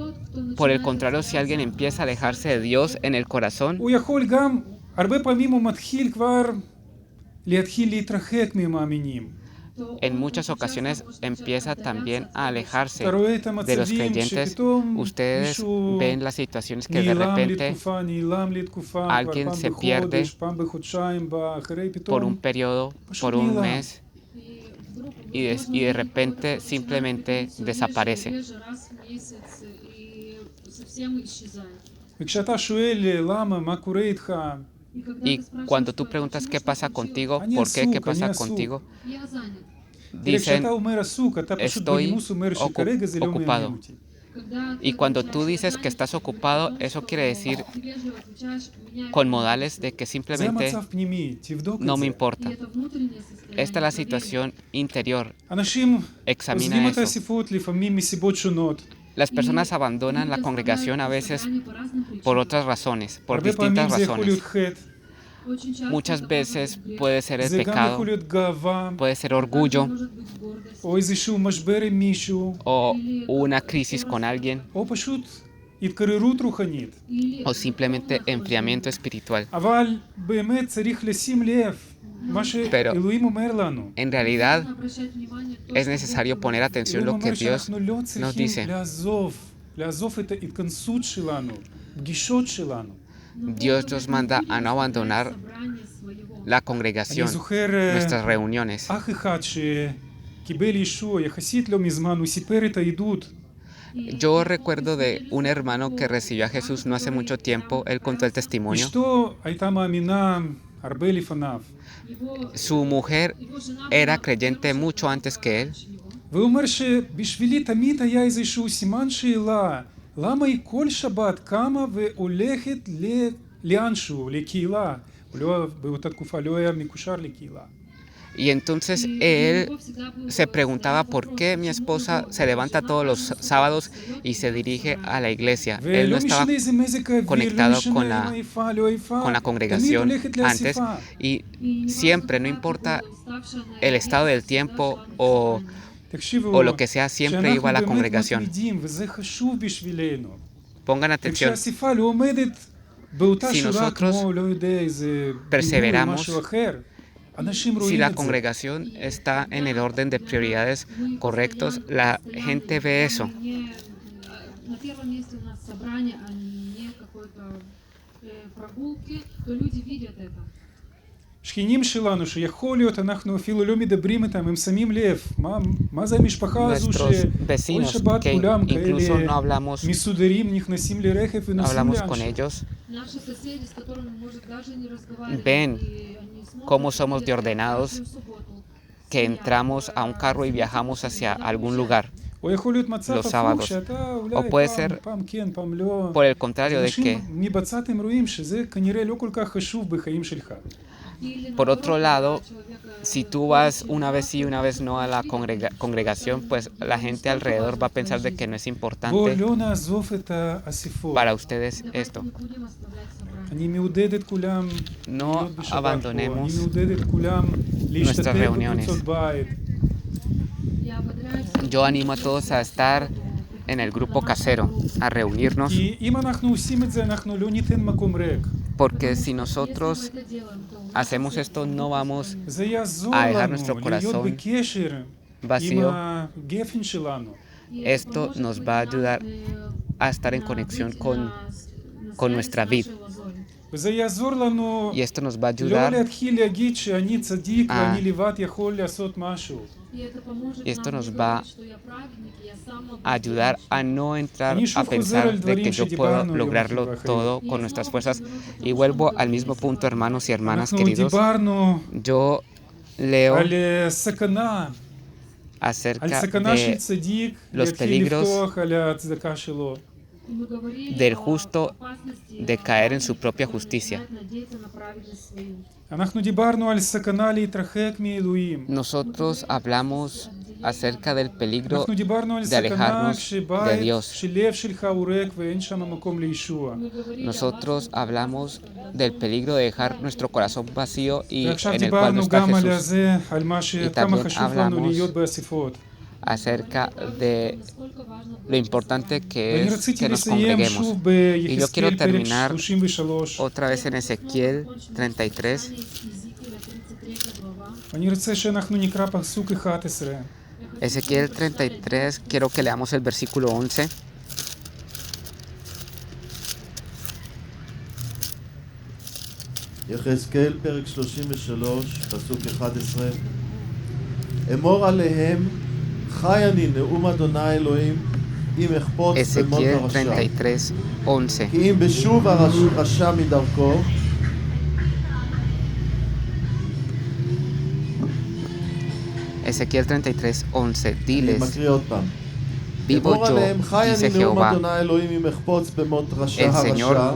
Speaker 2: por el contrario, si alguien empieza a alejarse de Dios en el corazón,
Speaker 1: הוא יכול גם, הרבה פעמים הוא מתחיל כבר להתחיל להתרחק מהמאמינים.
Speaker 2: en muchas ocasiones empieza también a alejarse
Speaker 1: אתה רואה את
Speaker 2: de los
Speaker 1: המצבים
Speaker 2: creyentes.
Speaker 1: שפתאום
Speaker 2: Ustedes
Speaker 1: מישהו
Speaker 2: ven las situaciones que de
Speaker 1: נעלם
Speaker 2: repente
Speaker 1: נעלם לתקופה,
Speaker 2: alguien
Speaker 1: כבר
Speaker 2: se
Speaker 1: פעם
Speaker 2: pierde
Speaker 1: בחודש, פעם בחודשיים, אחרי
Speaker 2: por
Speaker 1: פתאום,
Speaker 2: un periodo, por un mes, y de repente simplemente desaparece.
Speaker 3: раз в месяц и совсем исчезает.
Speaker 1: וכשאתה שואל למה, מה קורה איתך,
Speaker 2: Y cuando tú preguntas qué pasa contigo, por qué, qué pasa contigo,
Speaker 3: Я занят.
Speaker 1: תראה,
Speaker 2: dicen,
Speaker 1: כשאתה אומר עסוק, אתה פשוט
Speaker 2: estoy
Speaker 1: בנימוס אומר שכרגע זה לא
Speaker 2: ocupado.
Speaker 1: מעניין אותי.
Speaker 3: Когда
Speaker 2: y cuando tú dices que estás ocupado, eso quiere decir
Speaker 3: ты вежливо отвечаешь, меня
Speaker 2: con modales de que
Speaker 1: זה
Speaker 2: simplemente
Speaker 1: המצב פנימי, תבדוק
Speaker 2: no
Speaker 1: את
Speaker 2: me
Speaker 1: זה.
Speaker 2: importa.
Speaker 3: это внутреннее состояние.
Speaker 2: Esta es la situación interior.
Speaker 1: אנשים
Speaker 2: Examina
Speaker 1: עוזבים את
Speaker 2: eso.
Speaker 1: האספות לפעמים מסיבות שונות.
Speaker 2: Las personas abandonan la congregación a veces por otras razones, por
Speaker 1: הרבה פעמים
Speaker 2: distintas
Speaker 1: זה יכול להיות
Speaker 2: razones.
Speaker 1: חטא,
Speaker 2: Muchas veces puede ser el
Speaker 1: זה גם
Speaker 2: pecado,
Speaker 1: יכול להיות גאווה,
Speaker 2: puede ser orgullo
Speaker 1: או איזשהו משבר עם מישהו,
Speaker 2: o una crisis con alguien
Speaker 1: או פשוט התקררות רוחנית.
Speaker 2: o simplemente enfriamiento espiritual.
Speaker 1: אבל באמת צריך לשים לב, מה שאלוהים אומר לנו.
Speaker 2: En realidad es necesario poner atención
Speaker 1: אלוהים
Speaker 2: lo que
Speaker 1: אומר
Speaker 2: Dios
Speaker 1: שאנחנו לא
Speaker 2: nos
Speaker 1: צריכים
Speaker 2: dice.
Speaker 1: לעזוב את ההתכנסות שלנו, פגישות שלנו.
Speaker 2: Dios nos manda a no abandonar la
Speaker 1: אני
Speaker 2: congregación,
Speaker 1: זוכר
Speaker 2: nuestras reuniones.
Speaker 1: אח אחד שקיבל ישוע יחסית לא מזמן, הוא סיפר את העדות.
Speaker 2: Yo recuerdo de un hermano que recibió a Jesús no hace mucho tiempo. Él contó el testimonio.
Speaker 1: אשתו הייתה מאמינה הרבה לפניו.
Speaker 2: Su mujer era creyente mucho antes que él.
Speaker 1: והוא אומר שבשבילי תמיד היה איזשהו סימן שאלה, למה היא כל שבת קמה והולכת לאנשהו, לקהילה. באותה תקופה לא היה מקושר לקהילה.
Speaker 2: Y entonces él se preguntaba por qué mi esposa se levanta todos los sábados y se dirige a la iglesia. Él no
Speaker 1: ולא
Speaker 2: estaba
Speaker 1: משנה איזה מזג האוויר,
Speaker 2: conectado
Speaker 1: לא משנה
Speaker 2: con
Speaker 1: אם
Speaker 2: la-
Speaker 1: עייפה, לא עייפה,
Speaker 2: con la
Speaker 1: תמיד
Speaker 2: congregación
Speaker 1: הולכת
Speaker 2: antes
Speaker 1: לאספה.
Speaker 2: y siempre, no importa el estado del tiempo o
Speaker 1: תקשיבו,
Speaker 2: lo que sea, siempre
Speaker 1: שאנחנו
Speaker 2: iba a la
Speaker 1: באמת
Speaker 2: congregación.
Speaker 1: מתמידים, וזה חשוב בשבילנו.
Speaker 2: Pongan atención,
Speaker 1: וכשהאספה לא עומדת באותה
Speaker 2: Si
Speaker 1: שורה
Speaker 2: nosotros
Speaker 1: כמו, לא יודע, איזה
Speaker 2: perseveramos,
Speaker 1: דימוי, משהו אחר, אנשים
Speaker 2: si
Speaker 1: רואים
Speaker 2: la
Speaker 1: את זה.
Speaker 2: congregación está en el orden de prioridades correctos, la gente ve eso.
Speaker 3: На первом месте у нас собрание, а не какой-то прогулки, то люди видят это.
Speaker 1: שכנים שלנו, שיכול להיות, אנחנו אפילו לא מדברים איתם, הם שמים לב, מה זה המשפחה הזו
Speaker 2: Nuestros
Speaker 1: שכל
Speaker 2: vecinos
Speaker 1: שבת
Speaker 2: que
Speaker 1: כולם
Speaker 2: incluso
Speaker 1: כאלה
Speaker 2: no hablamos,
Speaker 1: מסודרים, נכנסים לרכב
Speaker 2: no
Speaker 1: ונוסעים
Speaker 2: hablamos con
Speaker 1: לאנשהו.
Speaker 2: ellos,
Speaker 3: Наши соседи, с которыми мы, может, даже не разговариваем,
Speaker 2: ven
Speaker 3: и они смотрят,
Speaker 2: cómo somos de
Speaker 3: где-то
Speaker 2: ordenados,
Speaker 3: каждую субботу
Speaker 2: que
Speaker 3: стоят,
Speaker 2: entramos a un carro y viajamos hacia algún lugar.
Speaker 1: או יכול להיות מצב
Speaker 2: los
Speaker 1: הפוך,
Speaker 2: sábados.
Speaker 1: שאתה
Speaker 2: O
Speaker 1: אולי
Speaker 2: puede
Speaker 1: פעם,
Speaker 2: ser
Speaker 1: פעם כן, פעם לא.
Speaker 2: Por el contrario de
Speaker 1: אנשים
Speaker 2: que,
Speaker 1: מבצד הם רואים שזה כנראה לא כל כך חשוב בחיים שלך.
Speaker 3: Или,
Speaker 2: por otro
Speaker 3: наоборот,
Speaker 2: lado,
Speaker 3: когда человека,
Speaker 2: si tú vas una vez sí y una vez no a la congregación, pues la gente alrededor va a pensar de que no es
Speaker 1: בואו
Speaker 2: importante
Speaker 1: לא נעזוב את האספות.
Speaker 2: para ustedes
Speaker 3: давайте
Speaker 2: esto.
Speaker 3: не будем оставлять собрание.
Speaker 1: אני מעודד את כולם
Speaker 2: No
Speaker 1: להיות בשבת פה.
Speaker 2: abandonemos
Speaker 1: אני מעודד את כולם להשתתף
Speaker 2: reuniones.
Speaker 1: בקבוצות בית.
Speaker 3: Я ободряю всех,
Speaker 2: Yo animo a todos a estar en el grupo casero, a reunirnos,
Speaker 1: כי אם אנחנו עושים את זה, אנחנו לא ניתן מקום ריק.
Speaker 2: porque si
Speaker 3: если мы
Speaker 2: nosotros
Speaker 3: это делаем, то у нас
Speaker 2: hacemos esto no vamos
Speaker 1: זה יעזור
Speaker 2: a dejar
Speaker 1: לנו
Speaker 2: nuestro
Speaker 1: להיות
Speaker 2: corazón
Speaker 1: בקשר
Speaker 2: vacío,
Speaker 1: הגפן שלנו.
Speaker 3: И
Speaker 2: esto
Speaker 3: поможет
Speaker 2: nos va a ayudar a estar en conexión con nuestra vid.
Speaker 1: וזה יעזור לנו
Speaker 2: Y esto nos va a
Speaker 1: לא
Speaker 2: ayudar
Speaker 1: להתחיל להגיד שאני צדיק
Speaker 2: Ah.
Speaker 1: ואני לבד יכול לעשות משהו.
Speaker 2: y esto nos va a ayudar a no entrar
Speaker 1: אני
Speaker 2: a
Speaker 1: שוב חוזר
Speaker 2: pensar
Speaker 1: על
Speaker 2: de
Speaker 1: דברים
Speaker 2: que yo puedo
Speaker 1: שדיברנו היום
Speaker 2: lograrlo
Speaker 1: כבאחיות.
Speaker 2: todo con nuestras fuerzas. Y vuelvo al mismo punto, hermanos y hermanas
Speaker 1: אנחנו
Speaker 2: queridos.
Speaker 1: דיברנו
Speaker 2: Yo leo
Speaker 1: על סכנה, על
Speaker 2: acerca
Speaker 1: סכנה של
Speaker 2: de
Speaker 1: צדיק
Speaker 2: los
Speaker 1: להתחיל
Speaker 2: peligros
Speaker 1: לפתוח על הצדקה שלו.
Speaker 2: del justo de caer en su propia justicia.
Speaker 1: אנחנו דיברנו על סכנה להתרחק מאלוהים.
Speaker 2: Nosotros hablamos acerca del peligro
Speaker 1: אנחנו דיברנו על
Speaker 2: de
Speaker 1: סכנה
Speaker 2: alejarnos de
Speaker 1: כשבית
Speaker 2: Dios.
Speaker 1: שלב שלך הוא ריק ואין שם מקום לישוע.
Speaker 2: Nosotros hablamos del peligro de dejar nuestro corazón vacío y
Speaker 1: ועכשיו
Speaker 2: en el cual no
Speaker 1: דיברנו
Speaker 2: está
Speaker 1: גם על
Speaker 2: Jesús.
Speaker 1: זה, על כמה
Speaker 2: también
Speaker 1: חשוב לנו
Speaker 2: hablamos
Speaker 1: להיות באספות.
Speaker 2: Acerca de lo importante que
Speaker 1: ואני
Speaker 2: es
Speaker 1: רציתי
Speaker 2: que nos
Speaker 1: לסיים
Speaker 2: congreguemos.
Speaker 1: שוב
Speaker 2: Y yo quiero
Speaker 1: ביחזקאל פרק
Speaker 2: terminar
Speaker 1: 33.
Speaker 2: otra vez en Ezequiel 33.
Speaker 1: אני רוצה שאנחנו נקרא פסוק 11.
Speaker 2: Ezequiel 33, quiero que leamos el versículo 11.
Speaker 4: יחזקאל פרק 33, פסוק 11. אמור עליהם, חי אני נאום אדוני אלוהים, אם אחפוץ במות
Speaker 2: Ezequiel
Speaker 4: הרשע.
Speaker 2: 33, 11.
Speaker 4: כי אם בשוב הרשע מדרכו,
Speaker 2: Ezequiel 33, 11.
Speaker 4: אני
Speaker 2: Diles,
Speaker 4: מקריא עוד פעם.
Speaker 2: vivo
Speaker 4: אמור
Speaker 2: yo,
Speaker 4: עליהם, חי
Speaker 2: dice
Speaker 4: אני נאום
Speaker 2: Jehová,
Speaker 4: אדוני אלוהים, אם אחפוץ במות רשע
Speaker 2: el Señor,
Speaker 4: הרשע.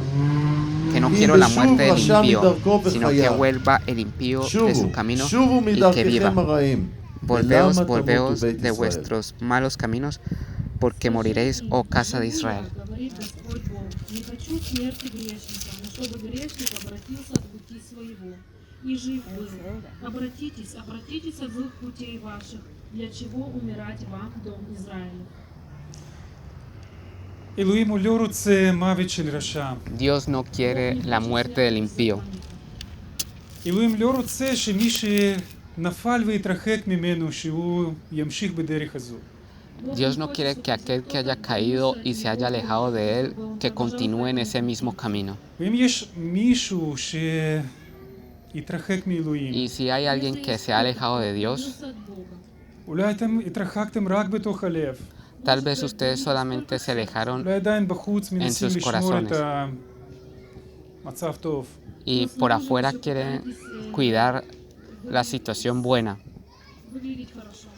Speaker 2: que no
Speaker 4: Y
Speaker 2: quiero la
Speaker 4: beshuv
Speaker 2: muerte del
Speaker 4: rasha
Speaker 2: impío,
Speaker 4: midarko
Speaker 2: sino que
Speaker 4: vechaya.
Speaker 2: vuelva el impío de
Speaker 4: שובו,
Speaker 2: su camino
Speaker 4: שובו
Speaker 2: y que viva.
Speaker 4: מדרככם הרעים.
Speaker 2: Volveos,
Speaker 4: ולמה
Speaker 2: volveos
Speaker 4: תמותו בית
Speaker 2: de
Speaker 4: ישראל?
Speaker 2: vuestros malos caminos, porque moriréis, oh casa de Israel.
Speaker 3: Говорит Господь Бог, не хочу смерти грешника, но чтобы грешник обратился от пути своего и жив был. Обратитесь от злых путей ваших, для чего умирать вам, дом Израиля.
Speaker 1: אלוהים הוא לא רוצה מוות של רשע.
Speaker 2: Dios no quiere la muerte del impío.
Speaker 1: אלוהים לא רוצה שמי שנפל והתרחק ממנו, שהוא ימשיך בדרך הזו.
Speaker 2: Dios no quiere que aquel que haya caído y se haya alejado de él, que continúe en ese mismo camino.
Speaker 1: ואם יש מישהו שהתרחק מאלוהים,
Speaker 2: Y si hay alguien que se ha alejado de Dios,
Speaker 1: אולי אתם התרחקתם רק בתוך הלב.
Speaker 2: tal vez ustedes solamente se alejaron
Speaker 1: אולי עדיין בחוץ מנסים
Speaker 2: sus
Speaker 1: לשמור את
Speaker 2: corazones.
Speaker 1: המצב טוב.
Speaker 2: y por afuera quieren cuidar la situación buena.
Speaker 3: Выглядеть хорошо.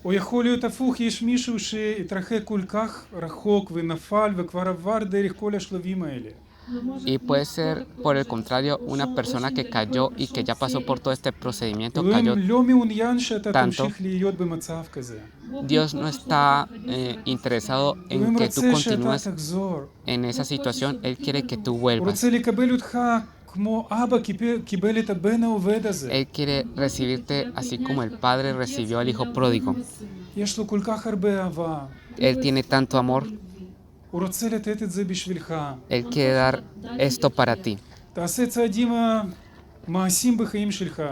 Speaker 1: או יכול להיות הפוך, יש מישהו שהתרחק כל כך רחוק ונפל וכבר עבר דרך כל השלבים האלה.
Speaker 2: Y puede ser, por el contrario, una persona que cayó y que ya pasó por todo este procedimiento, cayó.
Speaker 1: אלוהים לא מעוניין שאתה
Speaker 2: tanto.
Speaker 1: תמשיך להיות במצב כזה.
Speaker 2: Dios no está interesado en
Speaker 1: אלוהים
Speaker 2: que tú
Speaker 1: רוצה שאתה
Speaker 2: continúes
Speaker 1: תחזור.
Speaker 2: en esa situación. Él quiere que tú
Speaker 1: הוא
Speaker 2: vuelvas.
Speaker 1: רוצה לקבל אותך כמו אבא קיבל את הבן העובד הזה.
Speaker 2: Él quiere recibirte así como el padre recibió al hijo pródigo.
Speaker 1: יש לו כל כך הרבה אהבה.
Speaker 2: Él tiene tanto amor.
Speaker 1: הוא רוצה לתת את זה בשבילך.
Speaker 2: Él quiere dar esto para ti.
Speaker 1: תעשה צעדים מעשים בחיים שלך.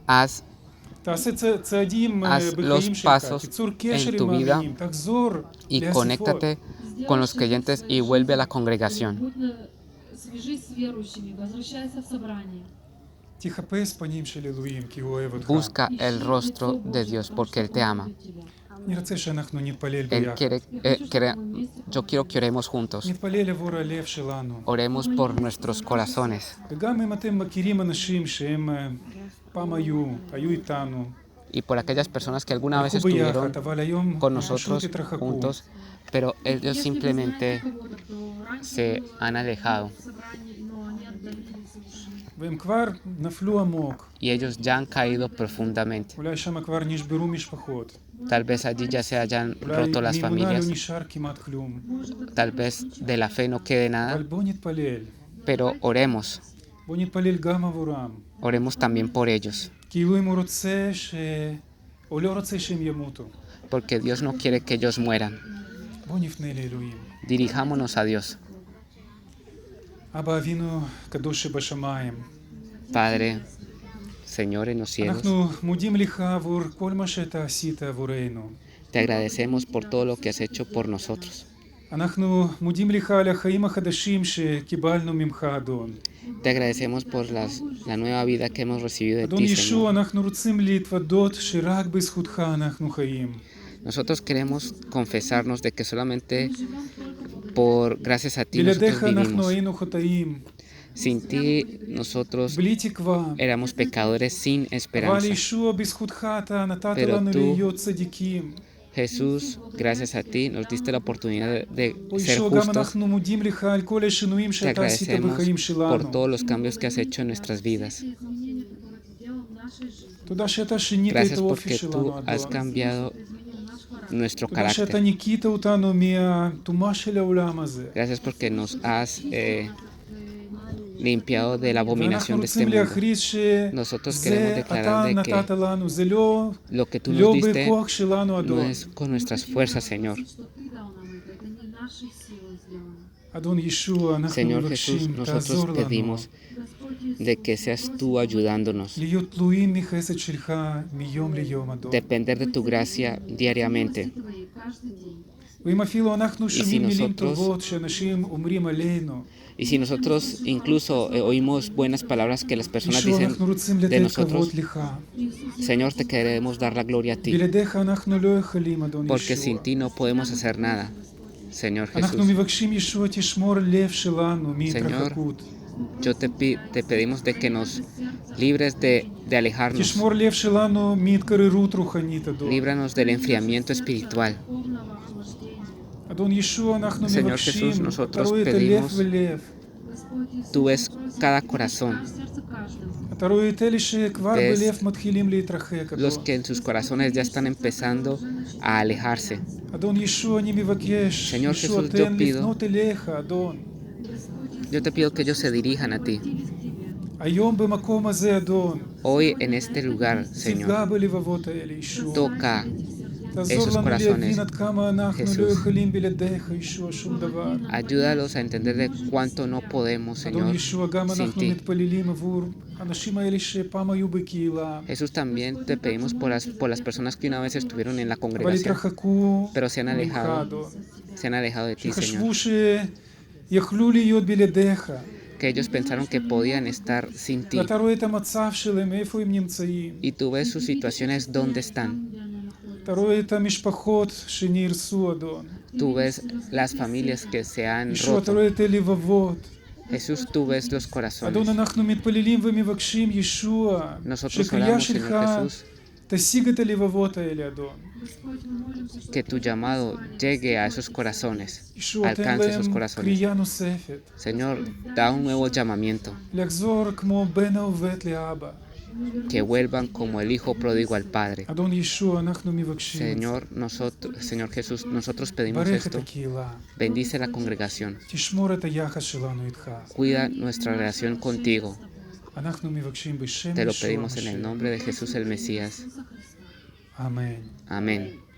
Speaker 2: Haz
Speaker 1: תעשה צעדים
Speaker 2: Haz
Speaker 1: בחיים
Speaker 2: los
Speaker 1: שלך.
Speaker 2: pasos
Speaker 1: תיצור קשר
Speaker 2: en tu
Speaker 1: עם
Speaker 2: vida
Speaker 1: מאמינים. תחזור
Speaker 2: y
Speaker 1: לאספות.
Speaker 2: conéctate con los creyentes y vuelve a la congregación.
Speaker 3: Свяжись с верующими, возвращайся в собрание.
Speaker 1: תחפש פנים של אלוהים כי הוא אוהב אותך.
Speaker 2: Busca el rostro de Dios porque Él te ama.
Speaker 1: אני רוצה שאנחנו נתפלל
Speaker 2: Él
Speaker 1: ביחד.
Speaker 2: yo quiero que oremos juntos.
Speaker 1: נתפלל עבור הלב שלנו.
Speaker 2: Oremos por nuestros corazones.
Speaker 1: וגם אם אתם מכירים אנשים שהם פעם היו איתנו,
Speaker 2: Y por aquellas personas que alguna vez
Speaker 1: הלכו
Speaker 2: estuvieron
Speaker 1: ביחד, אבל היום
Speaker 2: con
Speaker 1: פשוט
Speaker 2: nosotros
Speaker 1: התרחקו.
Speaker 2: juntos, pero ellos simplemente se han alejado
Speaker 1: והם כבר נפלו עמוק.
Speaker 2: y ellos ya han caído profundamente.
Speaker 1: אולי שם כבר נשברו משפחות.
Speaker 2: Tal vez allí ya se hayan
Speaker 1: אולי
Speaker 2: roto las
Speaker 1: מאמונה לא
Speaker 2: familias,
Speaker 1: נשאר כמעט כלום.
Speaker 2: tal vez de la fe no quede
Speaker 1: אבל
Speaker 2: nada,
Speaker 1: בואו נתפלל.
Speaker 2: pero oremos,
Speaker 1: בואו נתפלל גם עבורם.
Speaker 2: oremos también por ellos,
Speaker 1: כי אלוהים הוא רוצה או לא רוצה שהם ימותו.
Speaker 2: porque Dios no quiere que ellos mueran.
Speaker 1: בואו נפנה לאלוהים.
Speaker 2: Dirijámonos a Dios.
Speaker 1: אבא אבינו קדוש שבשמיים,
Speaker 2: Padre Señor en los cielos,
Speaker 1: אנחנו מודים לך עבור כל מה שאתה עשית עבורנו.
Speaker 2: te agradecemos por todo lo que has hecho por nosotros.
Speaker 1: אנחנו מודים לך על החיים החדשים שקיבלנו ממך, אדון.
Speaker 2: Te agradecemos por la nueva vida que hemos recibido de
Speaker 1: אדון
Speaker 2: ti,
Speaker 1: ישוע,
Speaker 2: Señor.
Speaker 1: אנחנו רוצים להתוודות שרק בזכותך אנחנו חיים.
Speaker 2: Nosotros queremos confesarnos de que solamente gracias a ti nosotros
Speaker 1: בלעדיך אנחנו
Speaker 2: vivimos.
Speaker 1: היינו חטאים,
Speaker 2: Sin ti nosotros
Speaker 1: בלי תקווה.
Speaker 2: éramos pecadores sin
Speaker 1: אבל
Speaker 2: esperanza.
Speaker 1: ישוע, בזכותך אתה נתת
Speaker 2: Pero
Speaker 1: לנו
Speaker 2: tú,
Speaker 1: להיות צדיקים.
Speaker 2: Jesús, gracias a ti nos diste la oportunidad de
Speaker 1: או
Speaker 2: ser
Speaker 1: ישוע, גם
Speaker 2: justos.
Speaker 1: אנחנו מודים לך על כל השינויים
Speaker 2: Te
Speaker 1: שאתה עשית
Speaker 2: agradecemos
Speaker 1: בחיים
Speaker 2: por
Speaker 1: שלנו.
Speaker 2: todos los cambios que has hecho en nuestras vidas.
Speaker 1: תודה שאתה שינית את
Speaker 2: Gracias
Speaker 1: האופי
Speaker 2: porque
Speaker 1: שלנו,
Speaker 2: tú has
Speaker 1: אדון.
Speaker 2: cambiado nuestro
Speaker 1: תודה שאתה
Speaker 2: carácter.
Speaker 1: ניקית אותנו מהטומאה של העולם הזה.
Speaker 2: Gracias porque nos has limpiado de la
Speaker 1: ואנחנו
Speaker 2: abominación de este
Speaker 1: רוצים
Speaker 2: mundo.
Speaker 1: להכריז
Speaker 2: Nosotros
Speaker 1: שזה
Speaker 2: queremos
Speaker 1: אתה
Speaker 2: declarar de
Speaker 1: נתת
Speaker 2: que
Speaker 1: לנו, זה לא
Speaker 2: lo que tú
Speaker 1: לא
Speaker 2: nos diste
Speaker 1: בכוח שלנו,
Speaker 2: no
Speaker 1: אדון.
Speaker 2: es con nuestras fuerzas, Señor.
Speaker 1: אדון ישוע, אנחנו
Speaker 2: Señor Jesús,
Speaker 1: מבקשים,
Speaker 2: nosotros
Speaker 1: תעזור לנו
Speaker 2: pedimos de que seas tú ayudándonos,
Speaker 1: להיות תלויים מחסד שלך מיום ליום, אדון.
Speaker 2: depender de tu gracia diariamente.
Speaker 1: ואם אפילו אנחנו שומעים מילים
Speaker 2: nosotros-
Speaker 1: טובות שאנשים אומרים עלינו,
Speaker 2: Y si nosotros incluso oímos buenas palabras que las personas
Speaker 1: ישוע,
Speaker 2: dicen
Speaker 1: אנחנו רוצים
Speaker 2: de
Speaker 1: לתת כבוד
Speaker 2: nosotros,
Speaker 1: לך.
Speaker 2: Señor, te queremos dar la gloria a ti,
Speaker 1: בלעדיך אנחנו לא יכולים, אדון
Speaker 2: porque
Speaker 1: ישוע.
Speaker 2: sin ti no podemos hacer nada. Señor
Speaker 1: אנחנו
Speaker 2: Jesús,
Speaker 1: מבקשים, ישוע, תשמור לב שלנו מהתרחקות.
Speaker 2: te pedimos de que nos libres de alejarnos,
Speaker 1: תשמור לב שלנו מהתקררות רוחנית, אדון.
Speaker 2: líbranos del enfriamiento espiritual.
Speaker 1: אדון ישוע, אנחנו
Speaker 2: Señor
Speaker 1: מבקשים,
Speaker 2: Jesús,
Speaker 1: אתה
Speaker 2: nosotros
Speaker 1: רואה את הלב
Speaker 2: pedimos-
Speaker 1: ולב.
Speaker 2: Tú ves cada corazón,
Speaker 1: אתה רואה את אלה שכבר
Speaker 2: ves
Speaker 1: בלב מתחילים להתרחק,
Speaker 2: los
Speaker 1: אדון.
Speaker 2: que en sus corazones ya están empezando a alejarse.
Speaker 1: אדון ישוע, אני מבקש,
Speaker 2: Señor
Speaker 1: ישוע,
Speaker 2: Jesús,
Speaker 1: תן
Speaker 2: yo pido-
Speaker 1: לפנות אליך, אדון.
Speaker 2: Yo te pido que ellos se dirijan a ti.
Speaker 1: היום במקום הזה, אדון,
Speaker 2: Hoy en este lugar,
Speaker 1: תפגע
Speaker 2: Señor,
Speaker 1: בלבבות האלה, ישוע.
Speaker 2: toca
Speaker 1: תעזור
Speaker 2: esos
Speaker 1: לנו
Speaker 2: corazones,
Speaker 1: להבין עד כמה אנחנו
Speaker 2: Jesús.
Speaker 1: לא יכולים בלעדיך, ישוע, שום דבר.
Speaker 2: ayúdalos a entender de cuánto no podemos,
Speaker 1: אדון
Speaker 2: Señor,
Speaker 1: ישוע, גם
Speaker 2: sin
Speaker 1: אנחנו
Speaker 2: ti.
Speaker 1: מתפללים עבור האנשים האלה שפעם היו בקהילה,
Speaker 2: Jesús, también te pedimos por las personas que una vez estuvieron en la
Speaker 1: אבל
Speaker 2: congregación,
Speaker 1: התרחקו
Speaker 2: pero se han
Speaker 1: ממך,
Speaker 2: alejado,
Speaker 1: אדון.
Speaker 2: se han alejado de ti,
Speaker 1: שחשבו
Speaker 2: Señor,
Speaker 1: שיכלו להיות בלעדיך.
Speaker 2: que ellos pensaron que podían estar sin ti.
Speaker 1: ואתה רואה את המצב שלהם, איפה הם נמצאים.
Speaker 2: Y tú ves sus situaciones dónde están.
Speaker 1: אתה רואה את המשפחות שנהרסו, אדון.
Speaker 2: Tú ves las familias que se han
Speaker 1: ישוע, אתה
Speaker 2: roto.
Speaker 1: רואה את הלבבות.
Speaker 2: Jesús, tú ves los
Speaker 1: אדון,
Speaker 2: corazones.
Speaker 1: אנחנו מתפללים ומבקשים, ישוע,
Speaker 2: Nosotros
Speaker 1: שקריאה
Speaker 2: oramos,
Speaker 1: שלך
Speaker 2: Señor Jesús,
Speaker 1: תשיג את הלבבות האלה, אדון.
Speaker 2: que tu llamado llegue a esos corazones,
Speaker 1: ישוע, תן
Speaker 2: alcance esos
Speaker 1: להם
Speaker 2: corazones.
Speaker 1: קריאה נוספת.
Speaker 2: Señor, da un nuevo llamamiento,
Speaker 1: לחזור כמו בן העובד לאבא.
Speaker 2: que vuelvan como el hijo pródigo al Padre.
Speaker 1: אדון ישוע, אנחנו מבקשים את זה.
Speaker 2: Señor Jesús, nosotros pedimos
Speaker 1: ברך את
Speaker 2: esto.
Speaker 1: הקהילה.
Speaker 2: Bendice la congregación.
Speaker 1: תשמור את היחס שלנו איתך.
Speaker 2: Cuida nuestra relación contigo.
Speaker 1: אנחנו מבקשים בשם
Speaker 2: Te lo
Speaker 1: ישוע
Speaker 2: pedimos en el
Speaker 1: המשיח.
Speaker 2: nombre de Jesús el Mesías.
Speaker 1: אמן.
Speaker 2: Amén.